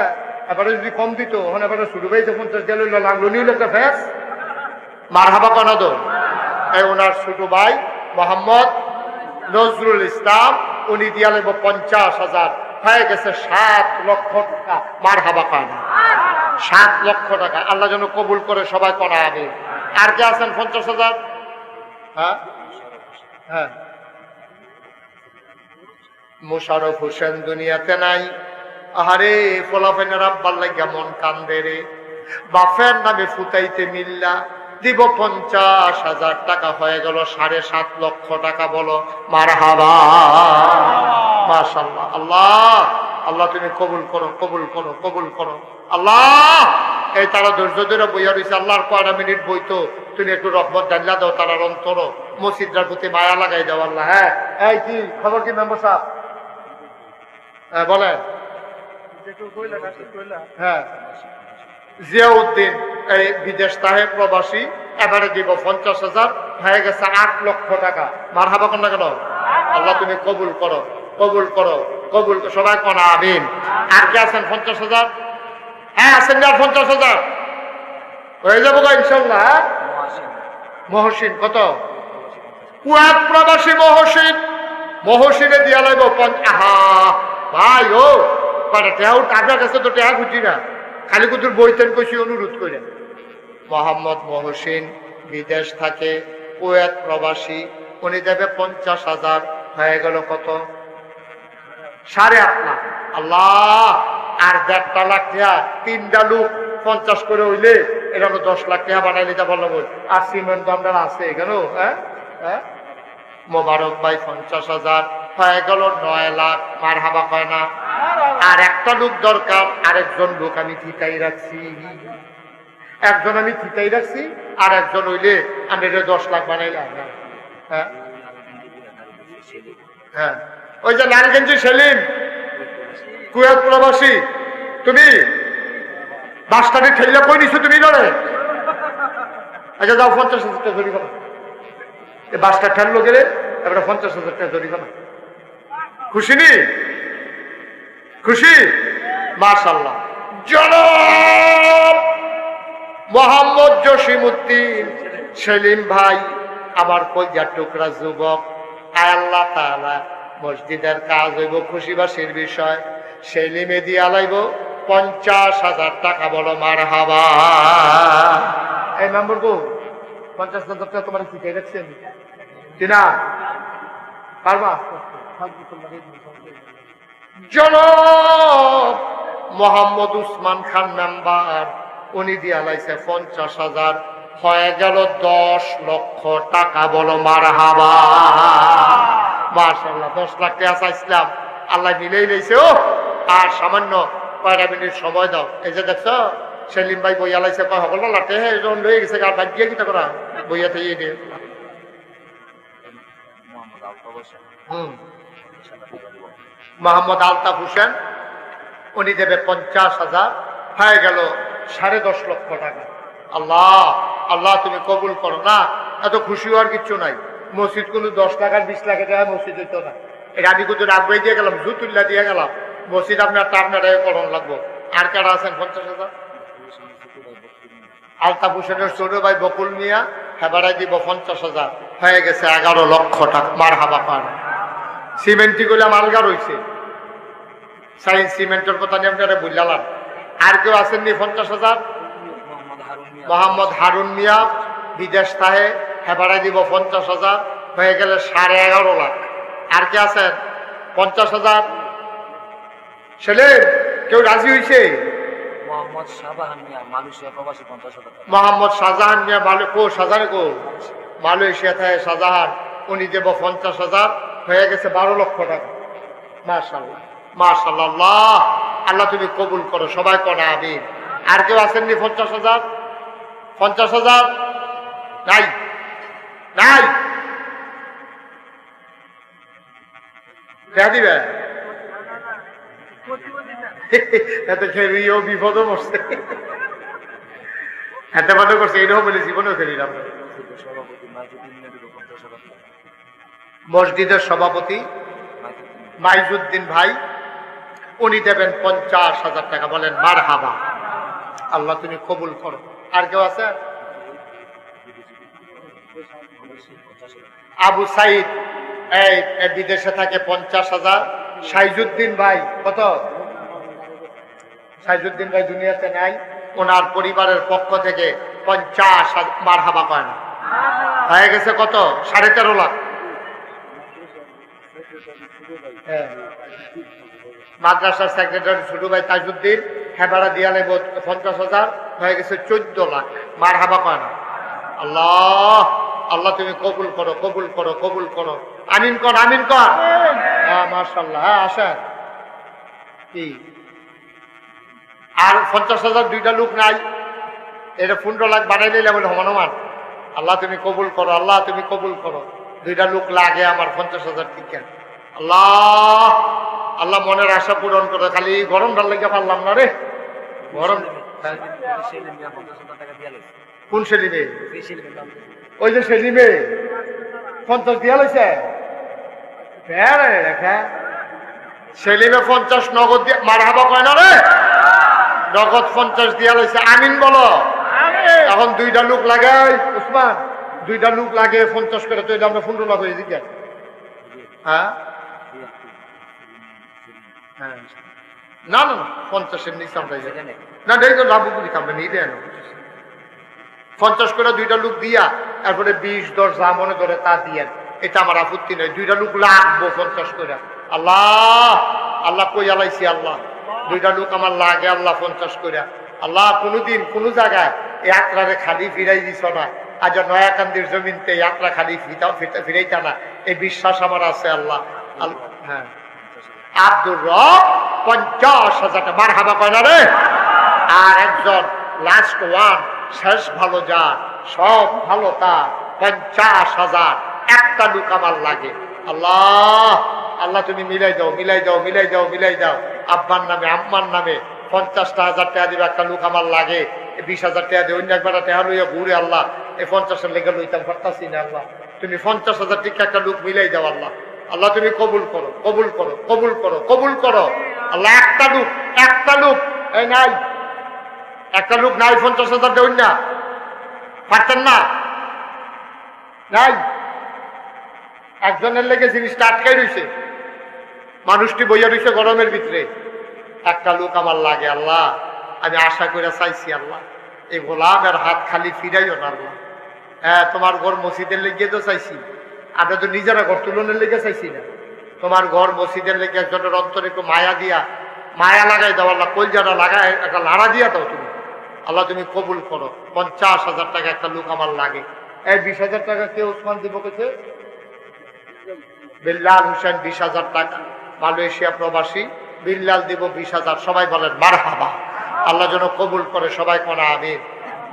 এবারে যদি কম দিত, ওখানে এবারে ছোট ভাই যখন 50 গেল লাগলো নিল একটা ফ্যাস। মার হাবা কেন দো? এই ওনার ছোট ভাই মোহাম্মদ নজরুল ইসলাম, উনি দিয়া লাগব 50,000। হয়ে গেছে 7 লক্ষ টাকা। মার হাবা পান 7 লক্ষ টাকা। আল্লাহ যেন কবুল করে, সবাই করা হবে। আর কে আছেন 50,000? হ্যাঁ হ্যাঁ, মোশারফ হোসেন দুনিয়াতে নাই। আহারে ফলাফেনের আব্বার লাগিয়া মন কান্দে রে। বাফের নামে ফুটাইতে মিল্লা দিব 50,000 টাকা। হয়ে গেল 7.5 লক্ষ টাকা। বলো মারহাবা। মাশাআল্লাহ। আল্লাহ আল্লাহ তুমি কবুল করো, কবুল করো, কবুল করো আল্লাহ। এই তারা ধৈর্য ধরে বইয়া রয়েছে। আল্লাহর কয়টা মিনিট বইতো, তুমি একটু রহমত ডাল্লা দাও তারা অন্তর, মসজিদটার প্রতি মায়া লাগাই দাও আল্লাহ। হ্যাঁ, এই কি খবর? কি মেম্বার সাহেব? হ্যাঁ বলেন। হ্যাঁ, জিয়াউদ্দিন এই বিদেশ তাহে প্রবাসী, এবারে দিব 50,000। হয়ে গেছে 8 লক্ষ টাকা। মার হাবা কর না কেন? আল্লাহ তুমি কবুল করো, কবুল করো, কবুল। সবাই কনা আমিন। আর কে আছেন 50,000? হ্যাঁ আছেন না 50,000? হয়ে যাবো ইনশাল্লাহ। মহসিন কত? কুয়াত প্রবাসী মহসিন। মহসিনে দিয়া লাগবো 50। আহা ভাই, ও কয়টা টেহা আপনার কাছে তো টেহা খুঁজি না, খালি কুতুর বইতেন কইছি অনুরোধ করে। মোহাম্মদ মহসিন বিদেশ থাকে, কুয়েত প্রবাসী, উনি দেবে 50,000। হয়ে গেল কত? 8.5 লাখ। আল্লাহ, আর 1.5 লাখ টাকা। 3টা লোক 50 করে হইলে এটা 10 লাখ টাকা বানাই নিতে পারলো। আর সিমেন্ট দামটা আছে এখানেও। হ্যাঁ হ্যাঁ, মোবারক ভাই 50,000। হয়ে গেল 9 লাখ। মার হাবা কয় না? আর একটা লোক দরকার, আরেকজন লোক আমি ঠিকাই রাখছি। একজন আমি ঠিকাই রাখছি, আর একজন হইলে আমি 10 লাখ বানাইলাম। হ্যাঁ হ্যাঁ, ওই যে লালগঞ্জি সেলিম, কুয়েত প্রবাসী, তুমি বাসটাকে ঠেললে কই নিছো তুমি লড়ে? আচ্ছা যাও 50,000 টাকা জরিমানা। এই বাসটা ঠেললো গেলে এবারে 50,000 টাকা জরিমানা। খুশি নি? খুশি? মাশাআল্লাহ। জনাব মোহাম্মদ জসিমউদ্দিন সেলিম ভাই আমার কলজার টুকরা যুবক, আয় আল্লাহ তাআলা মসজিদের কাজ হইব খুশিবাসীর বিষয়, সেলিমে দিয়া লাইব 50,000 টাকা। বলো মারহাবা। এই মেম্বার গো 50,000 টাকা তোমার কি দিয়ে রাখছেন কিনা পারবা? জনাব মোহাম্মদ উসমান খান মেম্বার উনি দিয়া লাইছে 50,000, হয়ে গেল 10 লক্ষ টাকা। বলো মারহাবা। মাশাআল্লাহ 10 লাখ টাকা চাইছিলাম, আল্লাহ মিলেই লইছে। ও আর সামান্য কয়টা মিনিট সময় দাও। এই যে দেখছো সেলিম ভাই বইয়া লাইছে, কয় সকল লাটে জন লয়ে গেছে, আর বাদ দিয়ে কিটা করা বইয়া থেকে দিয়ে মোহাম্মদ আলতাফ হোসেন উনি দেবে 50,000, হয়ে গেল 10.5 লক্ষ টাকা। আল্লাহ আল্লাহ তুমি কবুল করো। না এত খুশি হওয়ার কিচ্ছু নাই। মসজিদ কোনো 10 লাখ আর 20 লাখের টাকা মসজিদ হইতো না। এটা আমি কিন্তু রাখবাই দিয়ে গেলাম, জুতুল্লা দিয়ে গেলাম, মসজিদ আপনার টার্নারে করণ লাগবো। আর কারা আছেন 50,000? আলতাফ হোসেনের ছোট ভাই বকুল মিয়া হেবারাই দিব 50,000, হয়ে গেছে 11 লক্ষ টাকা। মারহাবা পান। সিমেন্টি গুলা মালগা রয়েছে, সাইন্স সিমেন্টের কথা নিয়ে আপনারা বুঝলাম। আর কেউ আসেননি 50,000? মোহাম্মদ হারুন মিয়া বিদেশ তাহে হেবারাই দিব 50,000, হয়ে গেলে 11.5 লাখ। আর কে আছেন 50,000? সেলেম কেউ রাজি হয়েছে? মোহাম্মদ শাহজাহান মিয়া মালয়েশিয়া প্রবাসী 50,000 টাকা। মোহাম্মদ শাহজাহান মিয়া শাহজাহান কো মালয়েশিয়া থাকে শাহজাহান, উনি দেব 50,000, হয়ে গেছে 12 লক্ষ টাকা। মাশাআল্লাহ মাশাআল্লাহ। আল্লাহ আল্লাহ তুমি কবুল করো, সবাই করা আমিন। আর কেউ আসেননি 50,000? 50,000 নাই নাই দেখা দিবে এত খেলিও বিপদ বসছে, হাতে বাধা করছে। এটাও বলে জীবনেও খেলিলাম। মসজিদের সভাপতি মাইজুদ্দিন ভাই উনি দেবেন 50,000 টাকা। বলেন মারহাবা। আল্লাহ তুমি কবুল করো। আর কেউ আছে? আবু সাইদ এই বিদেশে থাকে 50,000। সাইজুদ্দিন ভাই কত? সাইজুদ্দিন ভাই দুনিয়াতে নাই, ওনার পরিবারের পক্ষ থেকে 50,000। মারহাবা কয় না? হয়ে গেছে কত? 13.5 লাখ। মাদ্রাসার সেক্রেটারি ছোট ভাই তাজউদ্দিন হেবারা দিয়া নেব 50,000, হয়ে গেছে 14 লাখ। মারহাবা কয় না? আল্লাহ আল্লাহ তুমি কবুল করো কবুল করো কবুল করো। আমিন কর আমিন কর। হ্যাঁ মাশাআল্লাহ। হ্যাঁ আসেন। কি আর 50,000 দুইটা লোক নাই, এটা 15 লাখ বানাই নিলে বলে হমান। আল্লাহ তুমি কবুল করো, আল্লাহ তুমি কবুল করো। দুইটা লোক লাগে আমার 50,000 টিকা। আল্লাহ আল্লাহ মনের আশা পূরণ করো। খালি গরম ডাল লেগে পারলাম না রে। গরম কোন সেলিমে? ওই যে সেলিমে 50 দিয়া লইছে। সেলিমে 50 নগদ দিয়া মারহাবা কয় না রে? নগদ 50 দিয়া লইছে। আমিন বলো। এখন দুইটা লোক লাগে উসমান, দুইটা লোক লাগে 50 করে, তো এটা আমরা 15 লাখ হয়ে দিই। হ্যাঁ না না না 50-এর নিচে আমরা না দেখো লাভ আমরা নিয়ে দেন 50 করে দুইটা লোক দিয়া, তারপরে 20-10 যা মনে ধরে তা দিয়ে, এটা আমার আপত্তি নয়। দুইটা লোক লাগবো 50 করে। আল্লাহ আল্লাহ কই আলাইছি আল্লাহ, দুইটা লোক আমার লাগে আল্লাহ 50 করে। আল্লাহ কোনোদিন কোনো জায়গায় ইয়াত্রারে খালি ফিরাই দিছ না, আজ নয়াকান্দির জমিনতে ইয়াত্রা খালি ফিরাইতা না, এই বিশ্বাস আমার আছে আল্লাহ। হ্যাঁ আব্দুর রব 50,000 টাকা। মারহাবা কয় না রে? আর একজন লাস্ট ওয়ান শেষ ভালো যা সব ভালো তা 50,000 একটা লোক আমার লাগে। আল্লাহ আল্লাহ তুমি মিলাই দাও মিলাই দাও মিলাই দাও মিলাই দাও। আব্বার নামে আম্মার নামে 50,000 টাকা দিবে, একটা লোক আমার লাগে। 20,000 টাকা দিয়ে অন্য একবার টাকা লইয়া ঘুরে আল্লাহ এই 50-এর লেগে লইতাম পারতাছি না। আল্লাহ তুমি 50,000 টাকা একটা লোক মিলাই দাও। আল্লাহ আল্লাহ তুমি কবুল করো কবুল করো কবুল করো কবুল করো। আল্লাহ একটা লোক এই নাই, একটা লোক নাই 50,000 দেউন না পারতেন না? নাই। একজনের লেগে জিনিসটা আটকাই রয়েছে, মানুষটি বইয়া রয়েছে গরমের ভিতরে। একটা লোক আমার লাগে, আল্লাহ আমি আশা করে চাইছি, আল্লাহ এই গোলামের হাত খালি ফিরাইও না আল্লাহ। হ্যাঁ, তোমার ঘর মসজিদের লেগে তো চাইছি, আমরা তো নিজেরা ঘর তুলনের লেগে চাইছি না। তোমার ঘর মসজিদের লেগে একজনের অন্তরে একটু মায়া দিয়া, মায়া লাগাই দাও আল্লাহ, কলজাটা লাগায় একটা লাড়া দিয়া দাও তুমি আল্লাহ, তুমি কবুল করো। 50,000 টাকা একটা লোক আমার লাগে। এই 20,000 টাকা কে ওসমান দিব কেছে? বিল্লাল হোসেন 20,000 টাকা, মালয়েশিয়া প্রবাসী। বিল্লাল দিব 20,000। সবাই বলেন মারহাবা। আল্লাহ যেন কবুল করে, সবাই কোনা আমিন।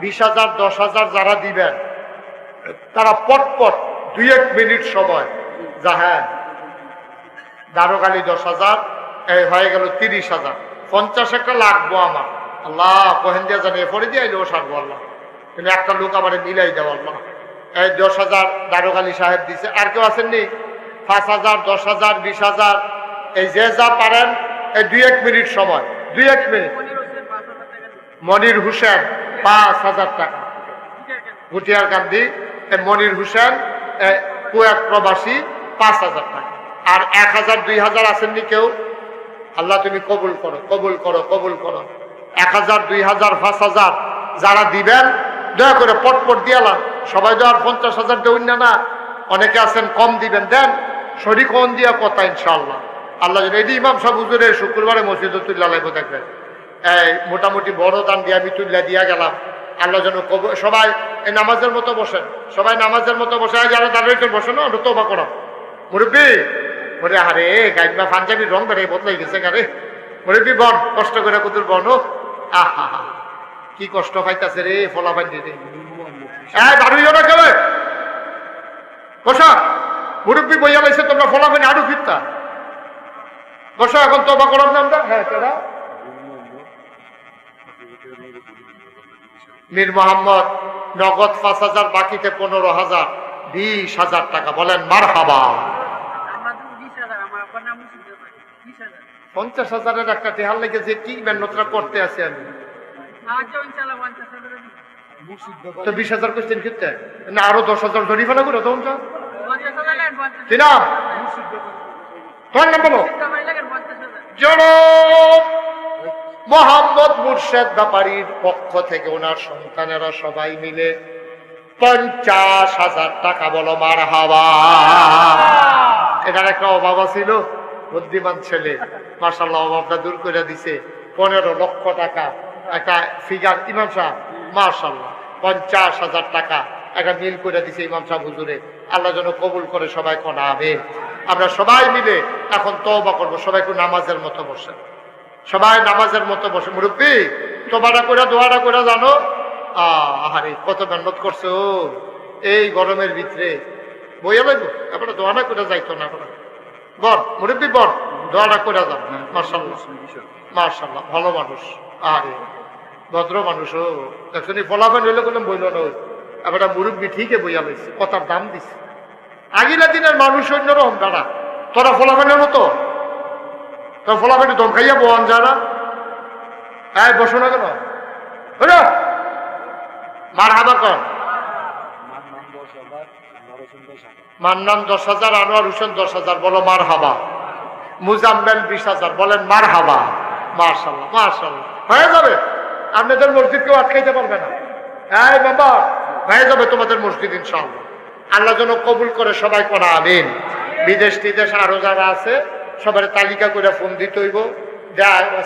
20,000 10,000 যারা দিবেন তারা পটপট 2-1 মিনিট সময় জাহেন। দারোগালি 10,000, এই হয়ে গেল 30,000। 50 একটা লাগবো আমার, আল্লাহ কহেন দিয়া জানিয়ে পরে দিয়ে আইলেও সারবো আল্লাহ, তুমি একটা লোক আমার মিলাই দাও আল্লাহ। এই 10,000 দারোগালি সাহেব দিছে। আর কেউ আসেননি? 5,000 10,000 20,000, এই যে যা পারেন এই 2-1 মিনিট সময়, 2-1 মিনিট। মনির হোসেন 5,000 টাকা, গুটিয়ার গান্ধী। মনির হোসেন কুয়েত প্রবাসী 5,000 টাকা। আর 1,000 2,000 আসেননি কেউ? আল্লাহ তুমি কবুল করো, কবুল করো, কবুল করো। 1,000 2,000 5,000 যারা দিবেন দয়া করে পটপট দিয়ালাম। সবাই তো আর 50,000 দেউন না, অনেকে আছেন কম দিবেন, দেন শরীর কোন দিয়া কথা ইনশাআল্লাহ। আল্লাহ এটি ইমাম সাহেব হুজুরের শুক্রবারে মসজিদে তুল্লা লাগবে, দেখবেন এই মোটামুটি বড় দান দিয়ে আমি তুল্লা দিয়া গেলাম। আল্লাহ যেন সবাই এই নামাজের মতো বসেন, সবাই নামাজের মতো বসে। যারা দাঁড়িয়ে বসে না ওটা তোবা করা মুরব্বী বলে, আরে গাইমা পাঞ্জাবির রং বেড়ে বদলাই গেছে গারে মুরব্বী বন, কষ্ট করে কুতুর বন। আহা হা, কি কষ্ট পাইতাছে রে ফলা পাই দিতে। দাঁড়িয়ে না কেউ বসা, মুরব্বী বইয়া লাইছে, তোমরা ফলা পাইনি আরো ফিরতা বসা। এখন তোবা করার নামটা হ্যাঁ কেডা? মীর মোহাম্মদ, নগদ 5,000, বাকিতে 15,000, 20,000 টাকা। বলেন মারহাবা। 50,000-এর একটা টেহার লেগে যে কি মেহনতটা করতে আছে আমি, তো 20,000 কোশ্চেন ক্ষেত্রে না আরো 10,000 ধরি ফেলা করে তখন কি নাম তোমার নাম বলো? জনাব মোহাম্মদ মুর্শেদ ব্যাপারীর পক্ষ থেকে ওনার সন্তানেরা সবাই মিলে 50,000 টাকা। বলো মারহাবা। এটার একটা অভাব ছিল, বুদ্ধিমান ছেলে মাশাআল্লাহ অভাবটা দূর করে দিছে। 15 লক্ষ টাকা একটা ফিগার ইমাম সাহেব মাশাআল্লাহ 50,000 টাকা একটা মিল করে দিছে ইমাম সাহেব হুজুরে। আল্লাহ যেন কবুল করে, সবাই কোনা আমিন। আমরা সবাই মিলে এখন তওবা করবো। সবাই একটু নামাজের মতো বসে, সবাই নামাজের মতো বসে। মুরব্বী তোবাটা করে দোয়াটা করে জানো, আহারে কত মেহনত করছো এই গরমের ভিতরে, বইয়া লাগবো এবারে দোয়াটা করে যাইতো না। বল মুরব্বী বল, দোয়াটা করে যান। মাশাআল্লাহ মাশাআল্লাহ, ভালো মানুষ, আরে ভদ্র মানুষ। ও দেখুন ফলাফল হইলে কোনো বইল না, এবার মুরব্বী ঠিকই বইয়া লাইছে, কথার দাম দিছে। আগিলা দিনের মানুষ অন্যরকম দাঁড়া, তোরা ফলাফলের মতো তোর ফলাফল দম খাইয়া বোয়ান যায় না। এই বসো না কেন? মারহাবা কর। মান্নান 10,000, আনোয়ার হোসেন 10,000। বলো মারহাবা। মুজাম্মেল 20,000। বলেন মারহাবা। মাশাআল্লাহ মাশাআল্লাহ, হয়ে যাবে। আপনাদের মসজিদ কেউ আটকাইতে পারবে না। এই বাবা হয়ে যাবে তোমাদের মসজিদ ইনশাআল্লাহ। আল্লাহ যেন কবুল করে, সবাই কোনা আমিন। বিদেশ টিদেশ আরো যারা আছে সবার তালিকা করে ফোন দিতে হইব,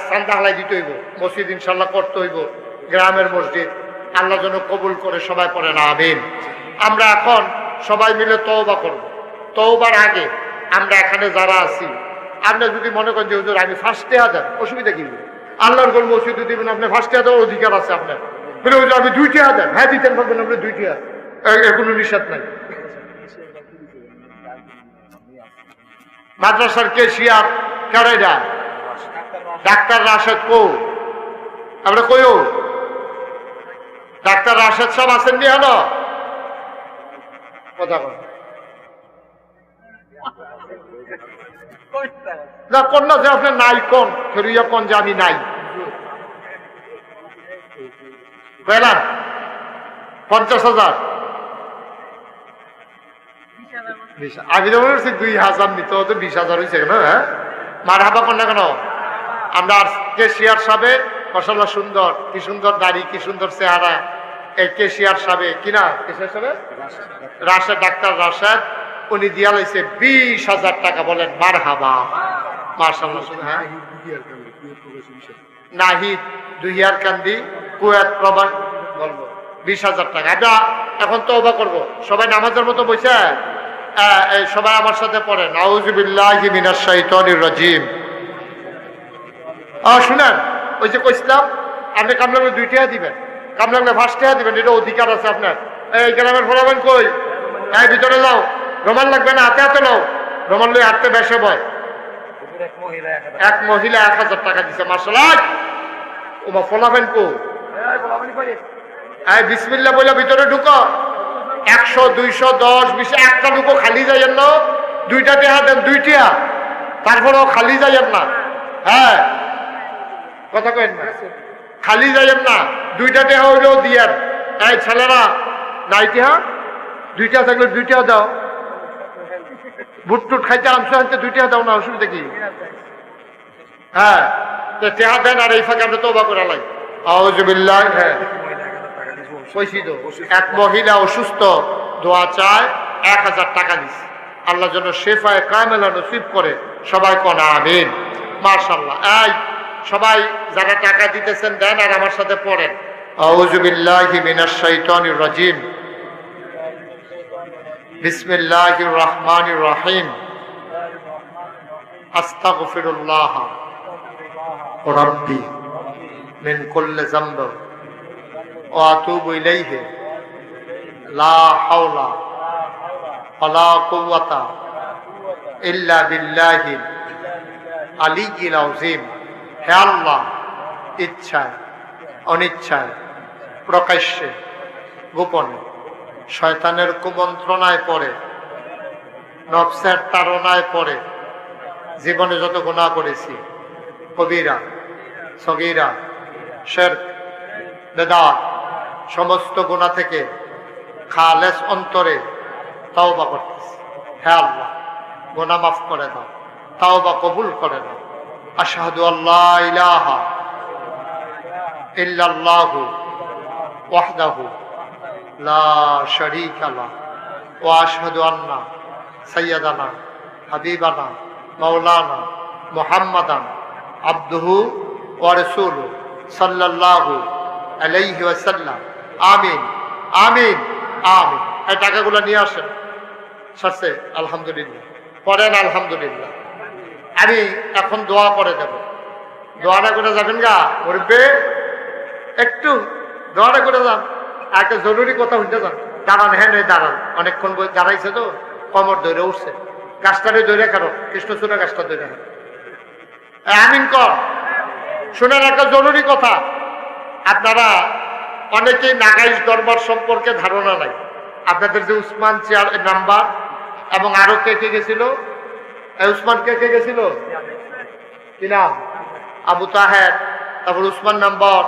চান্দা হালাই দিতে হইব, মসজিদ ইনশাল্লাহ করতে হইব, গ্রামের মসজিদ। আল্লাহ যেন কবুল করে, সবাই পড়ে না আমিন। আমরা এখন সবাই মিলে তওবা করব। তওবার আগে আমরা এখানে যারা আছি, আপনি যদি মনে করেন যে হুজুর আমি ফার্স্টে হাজার, অসুবিধা কি? আল্লাহর কোন মসজিদ দিবেন, আপনি ফার্স্টে হাজার অধিকার আছে আপনার। বলে হুজুর আমি 2,000, হ্যাঁ দিতেন পারবেন আপনি 2,000, এর কোনো নিষেধ নাই। মাদ্রাসার কেশিয়ার কারেডা ডাক্তার রাশেদ কো, আমরা কইও ডাক্তার রাশেদ সাহেব আসেননি হলো কথা বল না কোন না যে আপনার নাই কোন ফেরিয়া কোন যে আমি নাই পেলাম 50,000 আমি তো বলছি 2000 নিত, ও তো 20,000 হয়েছে কেন? হ্যাঁ, মার হাবা কর না কেন? আমরা কেশিয়ার সাহেব মশাল্লাহ সুন্দর, কি সুন্দর দাড়ি, কি সুন্দর চেহারা। এই কেশিয়ার সাহেব কিনা, কেশিয়ার সাহেব রাশেদ, ডাক্তার রাশেদ, উনি দিয়া লাইছে 20,000 টাকা। বলেন মার হাবা, মাশাআল্লাহ। হ্যাঁ, নাহিদ দুহিয়ার কান্দি, কুয়েত প্রবাস, বলবো 20,000 টাকা। আমরা এখন তওবা করব, সবাই নামাজের মতো বসে সবাই আমার সাথে পড়েন, আউযু বিল্লাহি মিনাশ শাইতানির রাজিম। শুনেন, ওই যে কইছিলাম আপনি কাম লাগলে 2 টাকা দিবেন, কাম লাগলে 5 টাকা দিবেন, এটা অধিকার আছে আপনার। এই গ্রামের ফলাবেন কই? এই ভিতরে যাও, রোমান লাগবে না, হাতে হাতে নাও, রোমান লই হাঁটতে বেশে বয়। এক মহিলা 1,000 টাকা দিছে, মাশাআল্লাহ। ওমা ফলাবেন কো? এই বিসমিল্লাহ বলে ভিতরে ঢুকো। 100, 200, 10, 20, একটা ঢুকো, খালি যাইয়েন না। 2টা টাকা দেন, 2 টাকা, তারপরেও খালি যাইয়েন না। হ্যাঁ, কথা কেন না, খালি যাইয়েন না, 2টা টাকা হইলেও দিয়েন। এই ছেলেরা নাই টাকা, 2 টাকা থাকলে 2 টাকা দাও। বুট টুট খাইতে আনছো, আনতে 2 টাকা দাও না, অসুবিধা কি? হ্যাঁ, টাকা দেন, আর এই ফাঁকে আমরা তওবা করা লাগে। আউযু বিল্লাহ। হ্যাঁ, কইছি তো, এক মহিলা অসুস্থ, দোয়া চায়, 1,000 টাকা দিচ্ছে। আল্লাহ যেন শেফায়ে কামেলা নসিব করে, সবাই কোন আমিন। মাশাআল্লাহ। এই সবাই যারা টাকা দিতেছেন দেন, আর আমার সাথে পড়েন, আউযু বিল্লাহি মিনাশ শাইতানির রাজিম, বিসমিল্লাহির রহমানির রহিম, আস্তাগফিরুল্লাহ রাব্বি মিন কুল্লি যামব ওয়া আতুবু ইলাইহি, লা হাওলা ওয়ালা কুওয়াতা ইল্লা বিল্লাহিল আলিয়্যিল আযীম। হে আল্লাহ, ইচ্ছায় অনিচ্ছায়, প্রকাশ্যে গোপনে, শয়তানের কুমন্ত্রণায় পড়ে, নফসের তাড়নায় পড়ে জীবনে যত গুনাহ করেছি, কবিরা সগীরা, শিরক, বেদাত, সমস্ত গুনাহ থেকে খালেস অন্তরে তওবা করতেছি। হে আল্লাহ, গুনাহ মাফ করে দাও, তওবা কবুল করে দাও। আশহাদু আল্লা ইলাহা ইল্লাল্লাহু ওয়াহদাহু লা শারীকা লাহু ওয়া আশহাদু আন্না সাইয়্যিদানা হাবিবানা মাওলানা মুহাম্মাদান আবদুহু ওয়া রাসূলুহু সাল্লাল্লাহু আলাইহি ওয়াসাল্লাম। আমিন, আমিন, আমিন। এই টাকাগুলো নিয়ে আসেন। সাথে আলহামদুলিল্লাহ পড়েন, আলহামদুলিল্লাহ। আমি এখন দোয়া করে দেব, দোয়াটা করে যাবেন গা মুরব্বি, একটু দোয়াটা করে যান। একটা জরুরি কথা হইতে যান, দাঁড়ান। হ্যাঁ, দাঁড়ান, অনেকক্ষণ দাঁড়াইছে তো, কমর ধরে উঠছে। গাছটারে ধরে কারো, কৃষ্ণচূড়া গাছটা ধরে। আমিন কর। শুনেন, একটা জরুরি কথা। আপনারা অনেকেই নাগাইশ দরবার সম্পর্কে ধারণা নাই। আপনাদের যে উসমান চেয়ার নাম্বার এবং আরো কে কে গেছিল, উসমান কে কে গেছিল, কি নাম, আবু তাহের, তারপর উসমান নাম্বার,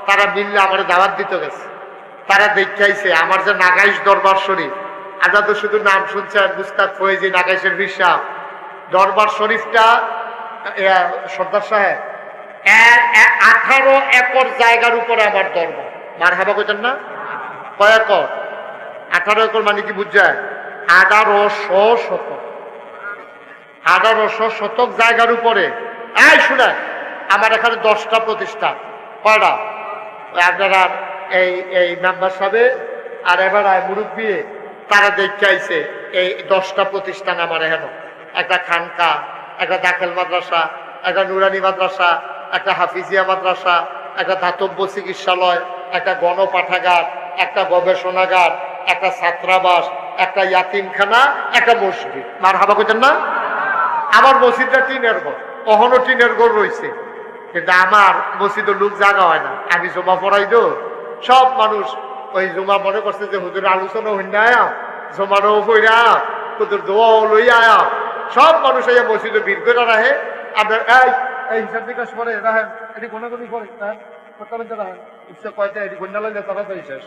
তারা মিললে আমার দাওয়াত দিতে গেছে। তারা দেখাইছে আমার যে নাগাইশ দরবার শরীফ, আপনারা তো শুধু নাম শুনছেন, মুস্তাক ফয়েজি নাগাইশের বিশ্বাস। দরবার শরীফটা সর্দার সাহেব 18 একর জায়গার উপরে আমার দরবার। মার হাবা কইতেন না? কয় একর? 18 একর মানে কি বুঝছেন? 1800 শতক। 1800 শতক জায়গার উপরে। এই শুনেন, আমার এখানে 10টা প্রতিষ্ঠান। কয়টা? আপনারা এই মেম্বার সাহেব আর এবার মুরব্বী, তারা দেখতে আইছে এই 10টা প্রতিষ্ঠান আমার এখানে। একটা খানকা, একটা দাখিল মাদ্রাসা, একটা নুরানি মাদ্রাসা, একটা হাফিজিয়া মাদ্রাসা, একটা ধাতব্য চিকিৎসালয়, একটা গণপাঠাগার, একটা গবেষণাগার, একটা ছাত্রাবাস, একটা ইয়াতিমখানা, একটা মসজিদ। মার হাবা কইতেন না? আমার মসজিদটা টিনের ঘর, অহনো টিনের ঘর রয়েছে, কিন্তু আমার মসজিদের লোক জায়গা হয় না। আমি জমা পড়াই দো, সব মানুষ ওই জমা মনে করছে যে হুজুর আলোচনা হইন আয়া, জমারও হইরা হুজুর দোয়াও লইয়া আয়া, সব মানুষ এই মসজিদে ভিড় করে রাখে। আপনার এই হিসাব বিকাশ করে রাখেন, এটি গোনাগুনি করে রাখেন, ইচ্ছা কয়টা এটি গন্যা লাগলে তাড়াতাড়ি শেষ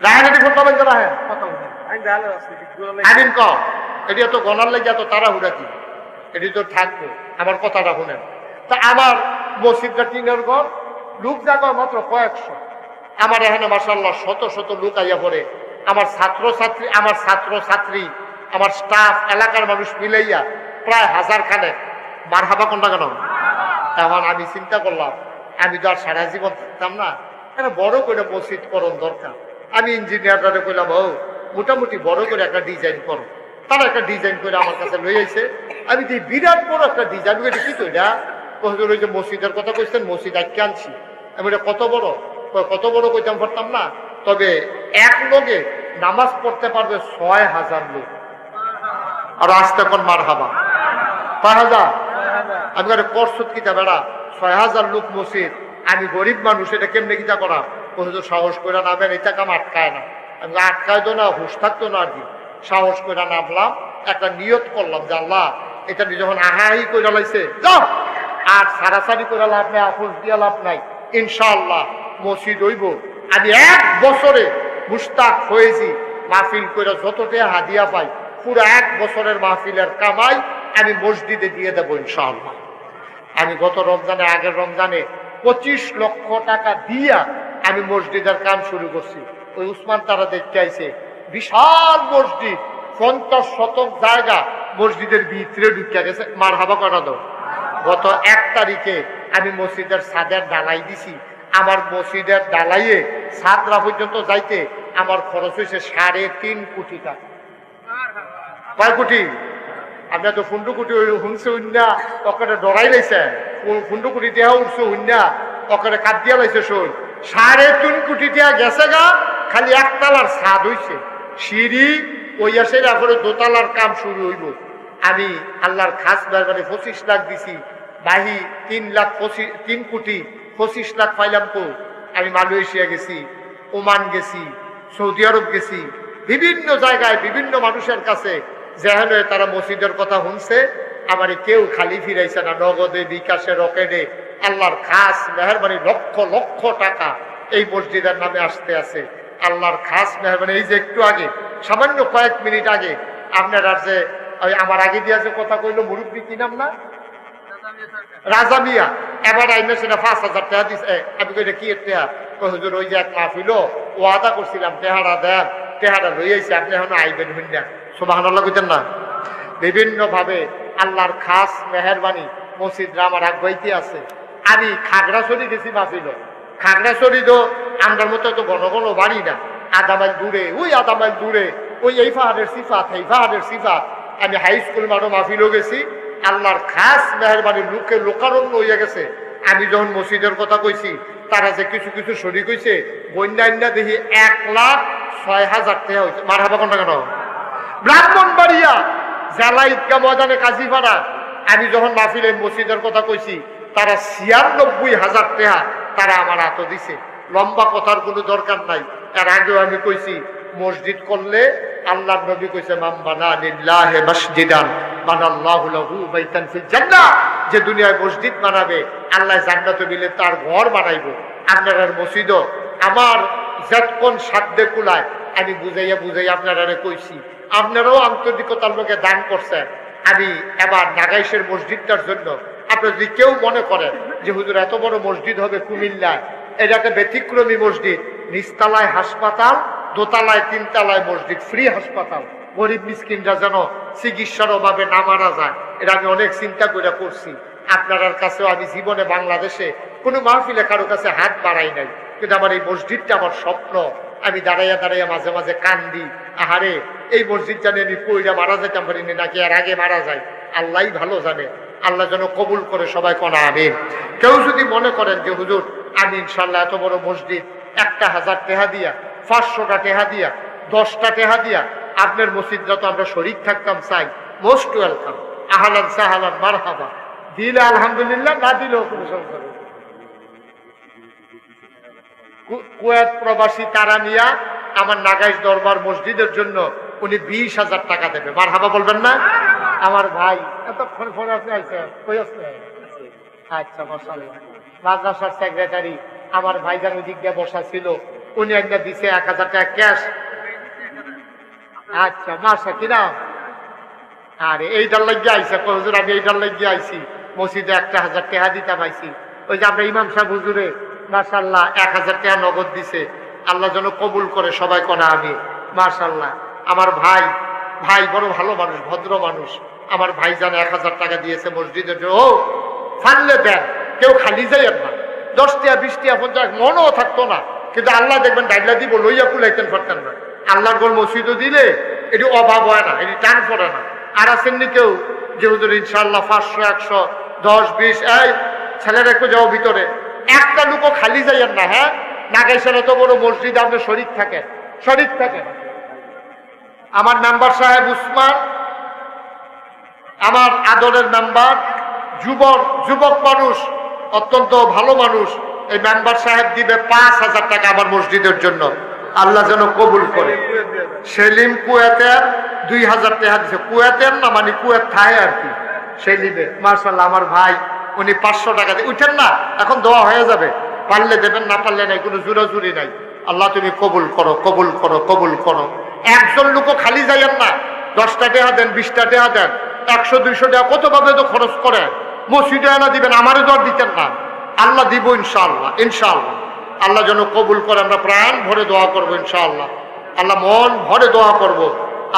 রাখেন, এটি ঘন্টা বেঁধে রাখেন। আমিন কর। এটি এত গণার লাগে এত তাড়াহুড়া কি, এটি তো থাকবে। আমার কথাটা শুনেন। তা আমার মসজিদটা টিনের ঘর, লোক জায়গা মাত্র কয়েকশো। আমার এখানে মাশাআল্লাহ শত শত লোক আইয়া পড়ে। আমার ছাত্রছাত্রী, আমার স্টাফ, এলাকার মানুষ মিলাইয়া প্রায় 1000 খানেক। মারহাবা কোনটা কেন? তখন আমি চিন্তা করলাম, আমি তো আর সারা জীবন থাকতাম না, একটা বড় করে মসজিদ করণ দরকার। আমি ইঞ্জিনিয়াররা কইলাম, ও মোটামুটি বড় করে একটা ডিজাইন করো। তারা একটা ডিজাইন করে আমার কাছে লই আইছে। আমি যে বিরাট বড় একটা ডিজাইন, এটা কি তো এটা? ওই যে মসজিদের কথা কইছেন, মসজিদ আজকে আনছি। আমি এটা কত বড় কইতাম পারতাম না, তবে এক লোকে নামাজ পড়তে পারবে 6000 লোক। আর আসতে কোন মারহাবা 5000। আমি করছত কিতা বেড়া 6000 লোক মসজিদ, আমি গরিব মানুষ, এটা কেমনে কিতা করা? হুজুর সাহস করে নামেন, এটা কাম আটকায় না। আমি আটকায় তো না, হুশ থাকতো না আর কি। সাহস করে নামলাম, একটা নিয়ত করলাম যে আল্লাহ, এটা যখন আহাই করে লাইছে, যাও আর সারাসারি করে লাভ নাই, আফুস দিয়া লাভ নাই। ইনশাআল্লাহ মসজিদ হইব। আমি 1 বছরে মুস্তাক হয়েছি, মাহফিল করে যতটা হাদিয়া পাই পুরো 1 বছরের মাহফিলের কামাই আমি মসজিদে দিয়ে দেবো ইনশাআল্লাহ। আমি গত রমজানে, আগের রমজানে 25 লক্ষ টাকা দিয়া আমি মসজিদের কাম শুরু করছি। ওই উসমান তারা দেখতে আইছে, বিশাল মসজিদ, 50 শতক জায়গা মসজিদের ভিতরে ঢুকে গেছে। মারহাবা করা দাও। গত 1 তারিখে আমি মসজিদের ছাদের ডালাই দিছি। আমার মসজিদের ডালাইয়ে ছাদরা পর্যন্ত যাইতে আমার খরচ হয়েছে 3.5 কোটি টাকা। কয় কোটি? আপনার তো ফুন্ডু কোটি শুনছে উন্না, ওখানে ডরাই লাইছে। ফুন্ডু কোটি টিয়া উঠছে উন্না, ওখানে কাট দিয়া লাইছে। শোন, 3.5 কোটি টিয়া গেছে গা, খালি 1 তালার ছাদ হইছে, সিঁড়ি ওই আসে, তারপরে 2 তালার কাম শুরু হইব। আমি আল্লাহর খাস দরবারে 25 লাখ দিছি, বাহি 3 কোটি 25 লাখ পাইলাম। তো আমি মালয়েশিয়া গেছি, ওমান গেছি, সৌদি আরব গেছি, বিভিন্ন জায়গায় বিভিন্ন মানুষের কাছে যেখানে তারা মসজিদের কথা শুনছে, আমারে কেউ খালি ফিরাইছে না। নগদে, বিকাশে, রকেটে আল্লাহর খাস মেহরবানি লক্ষ লক্ষ টাকা এই মসজিদের নামে আসতে আছে। আল্লাহর খাস মেহরবানি। এই যে একটু আগে, সামান্য কয়েক মিনিট আগে আপনারা যে আমার আগে দিয়ে যে কথা কইলো মুরব্বী, কি নাম না? রাজা মিয়া। এবার আইনে সেটা 5000 টাকা দিচ্ছে। আমি কইটা কি একটা? হুজুর ওই যে এক মাহফিল ওয়াদা করছিলাম, টেহারা দেন, টেহারা লই আইছে, আপনি এখন আইবেন হইনা। সুবহানাল্লাহ কইতেন না? বিভিন্ন ভাবে আল্লাহর খাস মেহরবানি মসজিদরা আমার আগাইতে আছে। আমি খাগড়াছড়ি গেছি মাহফিল। খাগড়াছড়ি তো আমরার মতো তো ঘন ঘন বাড়ি না, 1/2 মাইল দূরে, ওই 1/2 মাইল দূরে, ওই এই পাহাড়ের সিফাত, এই পাহাড়ের সিফাত। আমি হাই স্কুল মাঠও মাহফিলও গেছি। আল্লাহর খাস মেহরবানি লোকে লোকারণ্য হইয়া গেছে। আমি যখন মসজিদের কথা কইছি, তারা যে কিছু কিছু শরীক হইছে, বন্যা দেখি 1,06,000 টাকা হয়েছে। মারহাবা কোনটা কেন? ব্রাহ্মণবাড়িয়া জেলা ঈদগাহ ময়দানে কাজীপাড়া, আমি যখন মাহফিলে মসজিদের কথা কইছি, তারা 96,000 টাকা তারা আমার হাত দিছে। লম্বা কথার কোনো দরকার নাই। এর আগেও আমি কইছি, মসজিদ করলে আল্লাহর নবী কইছে, মান বানা লিল্লাহি মাসজিদান বানাল্লাহু লাহু বাইতান ফিল জান্নাহ। যে দুনিয়ায় মসজিদ বানাবে, আল্লাহ জান্নাতে মিলে তার ঘর বানাইবো। আপনার মসজিদ আমার যতক্ষণ সাধ্যে কুলায় আমি বুঝাইয়া আপনারা কইছি। আপনারাও আন্তরিকতার লোকে দান করছেন। আমি এবার নাগাইশের মসজিদটার জন্য, আপনি যদি কেউ মনে করেন যে হুজুর এত বড় মসজিদ হবে কুমিল্লায়, এটা একটা ব্যতিক্রমী মসজিদ, নিচতলায় হাসপাতাল, দোতলায় 3 তলায় মসজিদ, ফ্রি হাসপাতাল, গরিব মিসকিনরা যেন চিকিৎসার অভাবে না মারা যায়, এটা আমি অনেক চিন্তা করে করছি। আপনার কাছেও আমি জীবনে বাংলাদেশে কোনো মাহফিলে কারো কাছে হাত বাড়াই নাই, কিন্তু আমার এই মসজিদটা আমার স্বপ্ন। আমি দাঁড়াইয়া দাঁড়াইয়া মাঝে মাঝে কান্দি, আহারে এই মসজিদ জানি আমি কইরা মারা যেতাম পারিনি, নাকি আর আগে মারা যায়, আল্লাহ ভালো জানে। আল্লাহ যেন কবুল করে, সবাই কোনা আমিন। কেউ যদি মনে করেন যে হুজুর আমি ইনশাল্লাহ এত বড় মসজিদ 1,000 টাকা দিয়া, 500টা টাকা দিয়া, 10টা টাকা দিয়া আপনার মসজিদটা তো আমরা শরীক থাকতাম, চাই, মোস্ট ওয়েলকাম, আহলান সাহালান মারহাবা। দিলে আলহামদুলিল্লাহ, না দিলেও কোনো সমস্যা নেই। কুয়েত প্রবাসী তারা মিয়া আমার নাগাইশ দরবার মসজিদের জন্য উনি 20,000 টাকা দেবে। মারহাবা বলবেন না? আমার ভাই এতক্ষণ ফোন আপনি আইছেন, কই আসছেন? আচ্ছা, মাশাআল্লাহ। মাদ্রাসার সেক্রেটারি আমার ভাইজান ওই দিক দিয়ে বসা ছিল, উনি একটা দিছে 1,000 টাকা ক্যাশ। আচ্ছা, মাশা কি নাম? আরে এইটার লাগিয়ে আইসা হুজুর আমি এইটার লাগিয়ে আইছি মসজিদে 1000 টাকা দিতে পাইছি। ওই যে আমরা ইমাম সাহেব হুজুরে মাশাআল্লাহ 1000 টাকা নগদ দিছে, আল্লাহ যেন কবুল করে সবাই কোনা আমি। মাশাআল্লাহ আমার ভাই ভাই বড় ভালো মানুষ, ভদ্র মানুষ, আমার ভাই জানে 1000 টাকা দিয়েছে মসজিদের জন্য। ও ফানলে দেন, কেউ খালি যাই না, 10 টাকা 20 টাকা 50 মনও থাকতো না, কিন্তু আল্লাহ দেখবেন ডাইলা দিব লইয়া কুলাইতেন পারতেন না। আল্লাহর গোল মসজিদও দিলে এটি অভাব হয় না, এটি টান পড়ে না। আর আসেননি কেউ যে হুজুর ইনশাআল্লাহ 500 100 10 20 এই ছেলেরা একটু যাও ভিতরে, একটা লুকো খালি যাইয়েন না। হ্যাঁ নাগেশ্বরে তো বড় মসজিদ, আপনি শরীর থাকেন, শরীর থাকেন। আমার মেম্বার সাহেব উসমান, আমার আদরের মেম্বার, যুবক মানুষ, অত্যন্ত ভালো মানুষ। এই মেম্বার সাহেব দিবে 5000 টাকা আমার মসজিদের জন্য, আল্লাহ যেন কবুল করে। সেলিম কুয়েতের 2000 টাকা দিছে, কুয়েতের না মানে কুয়েত থায় আর কি, সেলিমে মাশাআল্লাহ আমার ভাই, উনি 500 টাকা দিয়ে উঠেন না, এখন দোয়া হয়ে যাবে, পারলে দেবেন না পারলে নাই, কোনো জোরাজুরি নাই। আল্লাহ তুমি কবুল করো, কবুল করো, কবুল করো। একজন লোকও খালি যাইয়েন না, 10টা টাকা দেন, 20টা টাকা দেন, 100 200 টাকা কত ভাবে তো খরচ করে মসজিদে এনে দিবেন, আমারও দর দিতেন না। আল্লাহ দিব ইনশাআল্লাহ, ইনশাআল্লাহ আল্লাহ যেন কবুল করে। আমরা প্রাণ ভরে দোয়া করবো ইনশাআল্লাহ, আল্লাহ মন ভরে দোয়া করব,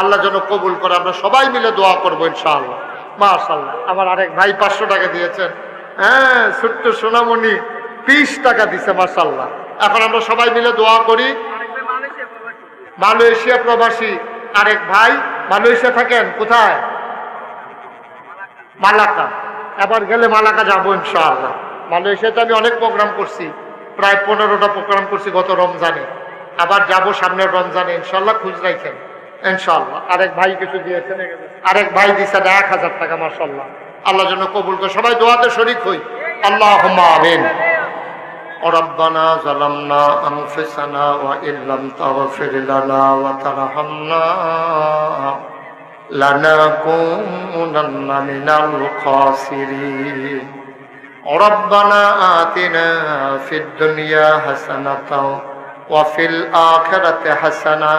আল্লাহ যেন কবুল করে। আমরা সবাই মিলে দোয়া করবো ইনশাআল্লাহ। মাশাআল্লাহ আমার আরেক ভাই 500 টাকা দিয়েছেন, হ্যাঁ ছোট্ট সোনামণি 20 টাকা দিছে মাশাআল্লাহ। এখন আমরা সবাই মিলে দোয়া করি। মালয়েশিয়া প্রবাসী আরেক ভাই, মালয়েশিয়া থাকেন কোথায়? মালাকা। এবার গেলে মালাকা যাবো ইনশাআল্লাহ। মালয়েশিয়াতে আমি অনেক প্রোগ্রাম করছি, প্রায় 15টা প্রোগ্রাম করছি গত রমজানে, আবার যাব সামনের রমজানে ইনশাআল্লাহ, খুঁজ রাখেন ইনশাআল্লাহ। আরেক ভাই কিছু দিয়েছেন, আরেক ভাই দিয়েছেন 1000 টাকা মাশাআল্লাহ, আল্লাহ যেন কবুল করে। সবাই দোয়াতে শরীক হই, আল্লাহুম্মা আমিন। রব্বানা যালামনা আনফুসানা ওয়া ইল্লাম তাগফির লানা ওয়া তারহামনা লানাকুনান্না মিনাল খাসিরিন। রব্বানা আতিনা ফিদ দুনিয়া হাসানাতাও ওয়া ফিল আখিরাতি হাসানা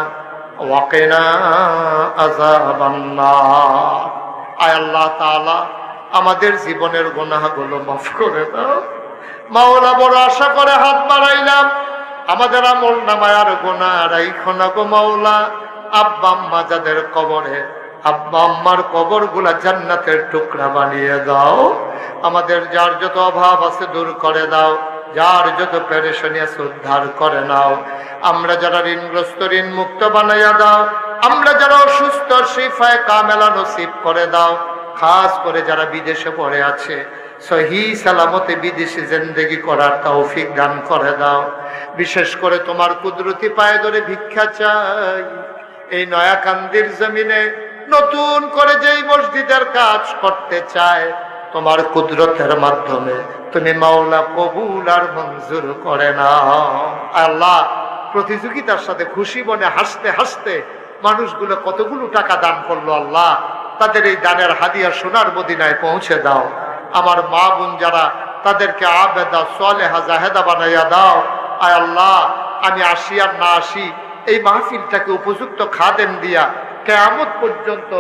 ওয়া কিনা আযাবান নার। আয় আল্লাহ তাআলা আমাদের জীবনের গুনাহগুলো মাফ করে দাও মাওলা। বড় আশা করে হাত বাড়াইলাম, আমাদের আমল নামায় আর গুনাহ রাইখো না গো মাওলা। আব্বা আম্মা যাদের কবরে, আব্বা আম্মার কবর গুলা জান্নাতের টুকরা বানিয়ে দাও। আমাদের যার যত অভাব আছে দূর করে দাও, যার যত পেরেশানি আছে উদ্ধার করে নাও। আমরা যারা ঋণগ্রস্ত ঋণ মুক্ত বানাইয়া দাও। আমরা যারা অসুস্থ শিফায়ে কামেলা নসিব করে দাও। খাস করে যারা বিদেশে পড়ে আছে সহি সালামতে বিদেশে জিন্দেগি করার তৌফিক দান করে দাও। বিশেষ করে তোমার কুদরতি পায়ে ধরে ভিক্ষা চাই, এই নয়াকান্দির জমিনে নতুন করে যেই মসজিদের কাজ করতে চায় তোমার কুদরতের মাধ্যমে তুমি মাওলা কবুল আর মঞ্জুর করে নাও। আল্লাহ প্রতিযোগিতার সাথে খুশি মনে হাসতে হাসতে মানুষগুলো কতগুলো টাকা দান করলো, আল্লাহ তাদের এই দানের হাদিয়া সোনার মদিনায় পৌঁছে দাও। আমার মা বোন যারা, তাদেরকে আবেদা সালেহা জাহেদা বানাইয়া দাও। আয় আল্লাহ আমি আসি আর না আসি, এই মাহফিলটাকে উপযুক্ত খাদেম দিয়া কিয়ামত পর্যন্ত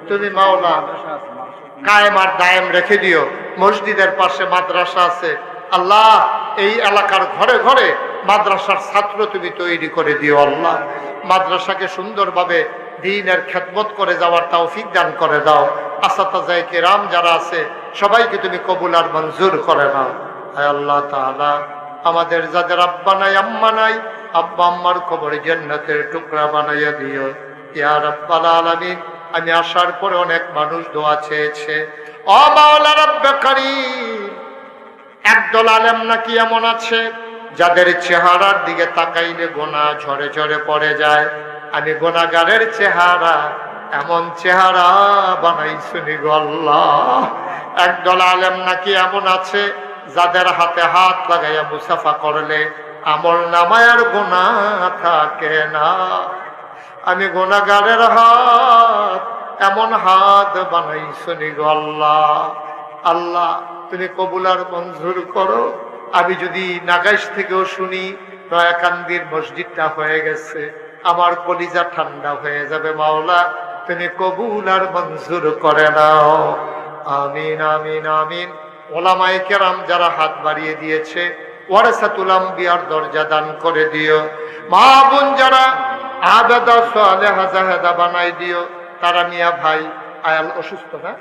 তুমি মাওলা কায়েম আর দায়েম রেখে দিও। মসজিদের পাশে মাদ্রাসা আছে, আল্লাহ এই এলাকার ঘরে ঘরে মাদ্রাসার ছাত্র তুমি তৈরি করে দিও। আল্লাহ মাদ্রাসাকে সুন্দরভাবে দ্বীনের খেদমত করে যাওয়ার তৌফিক দান করে দাও। আসাতাজায়ে কিরাম যারা আছে সবাইকে তুমি কবুল আর মঞ্জুর করে নাও। আয় আল্লাহ তাআলা আমাদের যাদের আব্বা নাই আম্মা নাই, আব্বা আম্মার কবরে জান্নাতের টুকরা বানাইয়া দিও ইয়া রাব্বাল আলামিন। আমি আসার পরে অনেক মানুষ দোয়া চেয়েছে, ও মাওলা রব্বে কারীম, একদল আলেম নাকি এমন আছে যাদের চেহারার দিকে তাকাইলে গোনা ঝরে ঝরে পড়ে যায়। আমি গোনাগারের চেহারা এমন চেহারা বানাইছুনি গো আল্লাহ। একদল আলেম নাকি এমন আছে যাদের হাতে হাত লাগাইয়া মুসাফা করলে আমল নামায় আর গোনা থাকে না। আমি গোনাগারের হাত এমন হাত বানাইছুনি গো আল্লাহ। আল্লাহ তুমি কবুল আর মঞ্জুর করো। আমি যদি নাগাইশ থেকেও শুনি নয়াকান্দির মসজিদটা হয়ে গেছে, আমার কলিজা ঠান্ডা হয়ে যাবে মাওলা। তুমি কবুল আর মঞ্জুর করে নাও। আমিন আমিন আমিন। ওলামায়ে কেরাম যারা হাত বাড়িয়ে দিয়েছে, ওয়ারাসাতুল আম্বিয়ার দরজা দান করে দিও। মা বোন যারা আবেদা সালেহা জাহেদা বানাই দিও। তারা মিয়া ভাই আয়াল অসুস্থ না,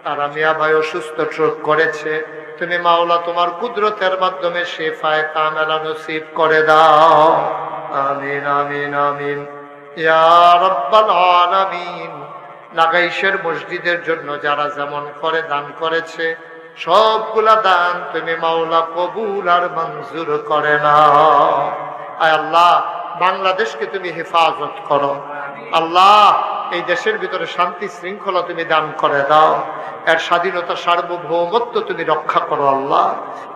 তারা মিয়া ভাই অসুস্থ স্ট্রোক করেছে, তুমি মাওলা তোমার কুদরতের মাধ্যমে শেফায়ে কামেলা নসিব করে দাও। আমিন আমিন আমিন ইয়া রাব্বাল আলামিন। লাগাইশের মসজিদের জন্য যারা যেমন করে দান করেছে, সবগুলা দান তুমি মাওলা কবুল আর মঞ্জুর করে নাও। আয় আল্লাহ, বাংলাদেশকে তুমি হেফাজত করো। আল্লাহ, এই দেশের ভিতরে শান্তি শৃঙ্খলা তুমি দান করে দাও। এর স্বাধীনতা সার্বভৌমত্ব তুমি রক্ষা করো আল্লাহ।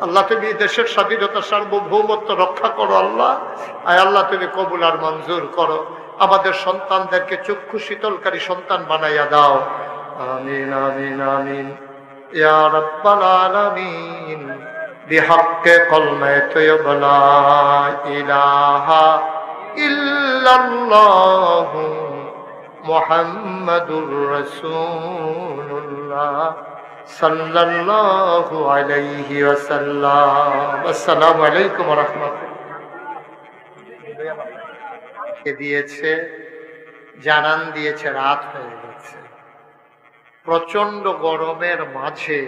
আল্লাহ, তুমি দেশের স্বাধীনতা সার্বভৌমত্ব রক্ষা করো আল্লাহ। আয় আল্লাহ, তুমি কবুল আর মঞ্জুর করো। আমাদের সন্তানদেরকে চক্ষু শীতলকারী সন্তান বানাইয়া দাও। আমিন আমিন আমিন ইয়া রাব্বাল আলামিন। বিহাক্কে কলমে তয়্যিবা লা ইলাহা ইল্লাল্লাহু মুহাম্মাদুর রাসূলুল্লাহ সাল্লাল্লাহু আলাইহি ওয়াসাল্লাম। আসসালামু আলাইকুম ওয়া রাহমাতুল্লাহ। দিয়েছে, জানান দিয়েছে, রাত হয়ে গেছে। প্রচন্ড গরমের মাঝে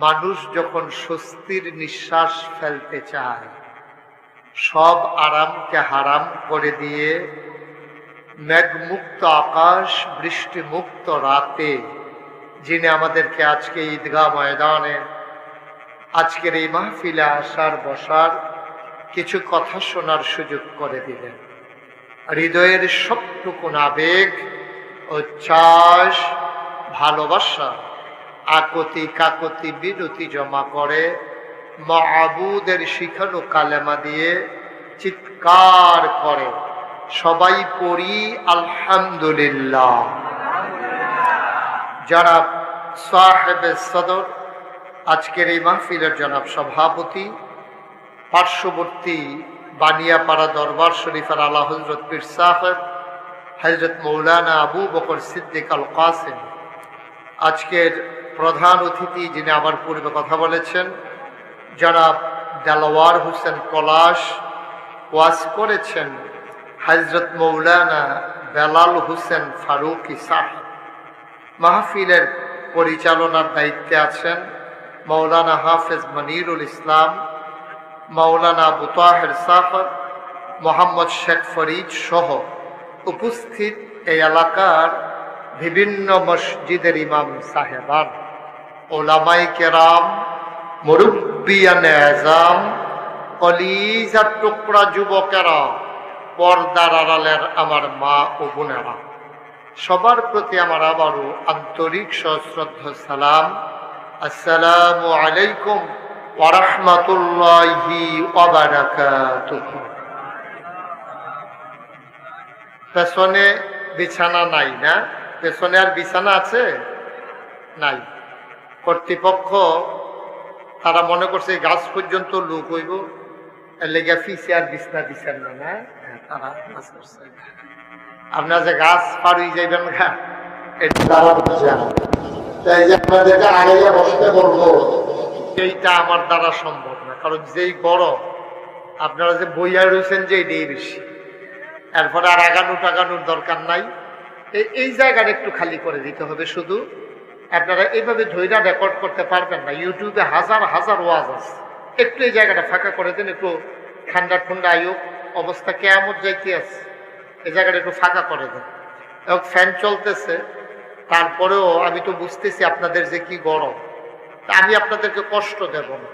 মানুষ যখন স্বস্তির নিঃশ্বাস ফেলতে চায়, সব আরামকে হারাম করে দিয়ে মেঘমুক্ত আকাশ, বৃষ্টিমুক্ত রাতে যিনি আমাদেরকে আজকে ঈদগাহ ময়দানে, আজকের এই মাহফিলে আসার বসার, কিছু কথা শোনার সুযোগ করে দিলেন। হৃদয়ের সবটুকু আবেগ, উচ্ছ্বাস, ভালোবাসা, আকতি কাকতি বিনতি জমা করে মাবুদের শিখানো কালেমা দিয়ে চিৎকার করে সবাই পড়ি আলহামদুলিল্লাহ। জনাব সাহেবে সদর, আজকের এই মাহফিলের জনাব সভাপতি, পার্শ্ববর্তী বানিয়াপাড়া দরবার শরীফের আলা হযরত পীর সাহেব হযরত মৌলানা আবু বকর সিদ্দিক আল কাসেম, আজকের প্রধান অতিথি যিনি আমার পূর্বে কথা বলেছেন জনাব দেলোয়ার হোসেন পলাশ, ওয়াজ করেছেন হযরত মৌলানা বেলাল হোসেন ফারুকি সাহেব, মাহফিলের পরিচালনার দায়িত্বে আছেন মৌলানা হাফেজ মনিরুল ইসলাম, মৌলানা আবু তাহের সাহেব, মোহাম্মদ শেখ ফরিদ সহ উপস্থিত এই এলাকার বিভিন্ন মসজিদের ইমাম সাহেবান, ওলামায়ে কেরাম, মুরব্বিয়ানে আযম, কলিজার টুকরা যুবকেরা, পর্দার আড়ালের আমার মা ও বোনেরা, সবার প্রতি আমার আবারও আন্তরিক সশ্রদ্ধ সালাম। আসসালামু আলাইকুম ওয়া রাহমাতুল্লাহি ওয়া বারাকাতুহু। পেছনে বিছানা নাই না? পেছনে আর বিছানা আছে? নাই। কর্তৃপক্ষ তারা মনে করছে গাছ পর্যন্ত লোক হইব, এর লেগে ফিসে আর বিছনা দিচ্ছেন না। না, তারা আপনার যে গাছ পার হয়ে যাইবেন গা, এটা তারা বুঝেন। তাই যে আপনাদেরকে আগাইয়া বসতে বলবো, এইটা আমার দ্বারা সম্ভব না। কারণ যেই গরম, আপনারা যে বইয়া রয়েছেন যে এটাই বেশি। এরপরে আর আগানো টাগানোর দরকার নাই। এই জায়গাটা একটু খালি করে দিতে হবে। শুধু আপনারা এইভাবে ধৈর্য রেকর্ড করতে পারবেন না। ইউটিউবে হাজার হাজার ওয়াজ আছে, একটু এই জায়গাটা ফাঁকা করে দেন। একটু ঠান্ডা ঠান্ডা আয়ুক অবস্থা কেমন যাইতে আছে, এই জায়গাটা একটু ফাঁকা করে দেন। এবং ফ্যান চলতেছে, তারপরেও আমি তো বুঝতেছি আপনাদের যে কি গরম, তা আমি আপনাদেরকে কষ্ট দেব না।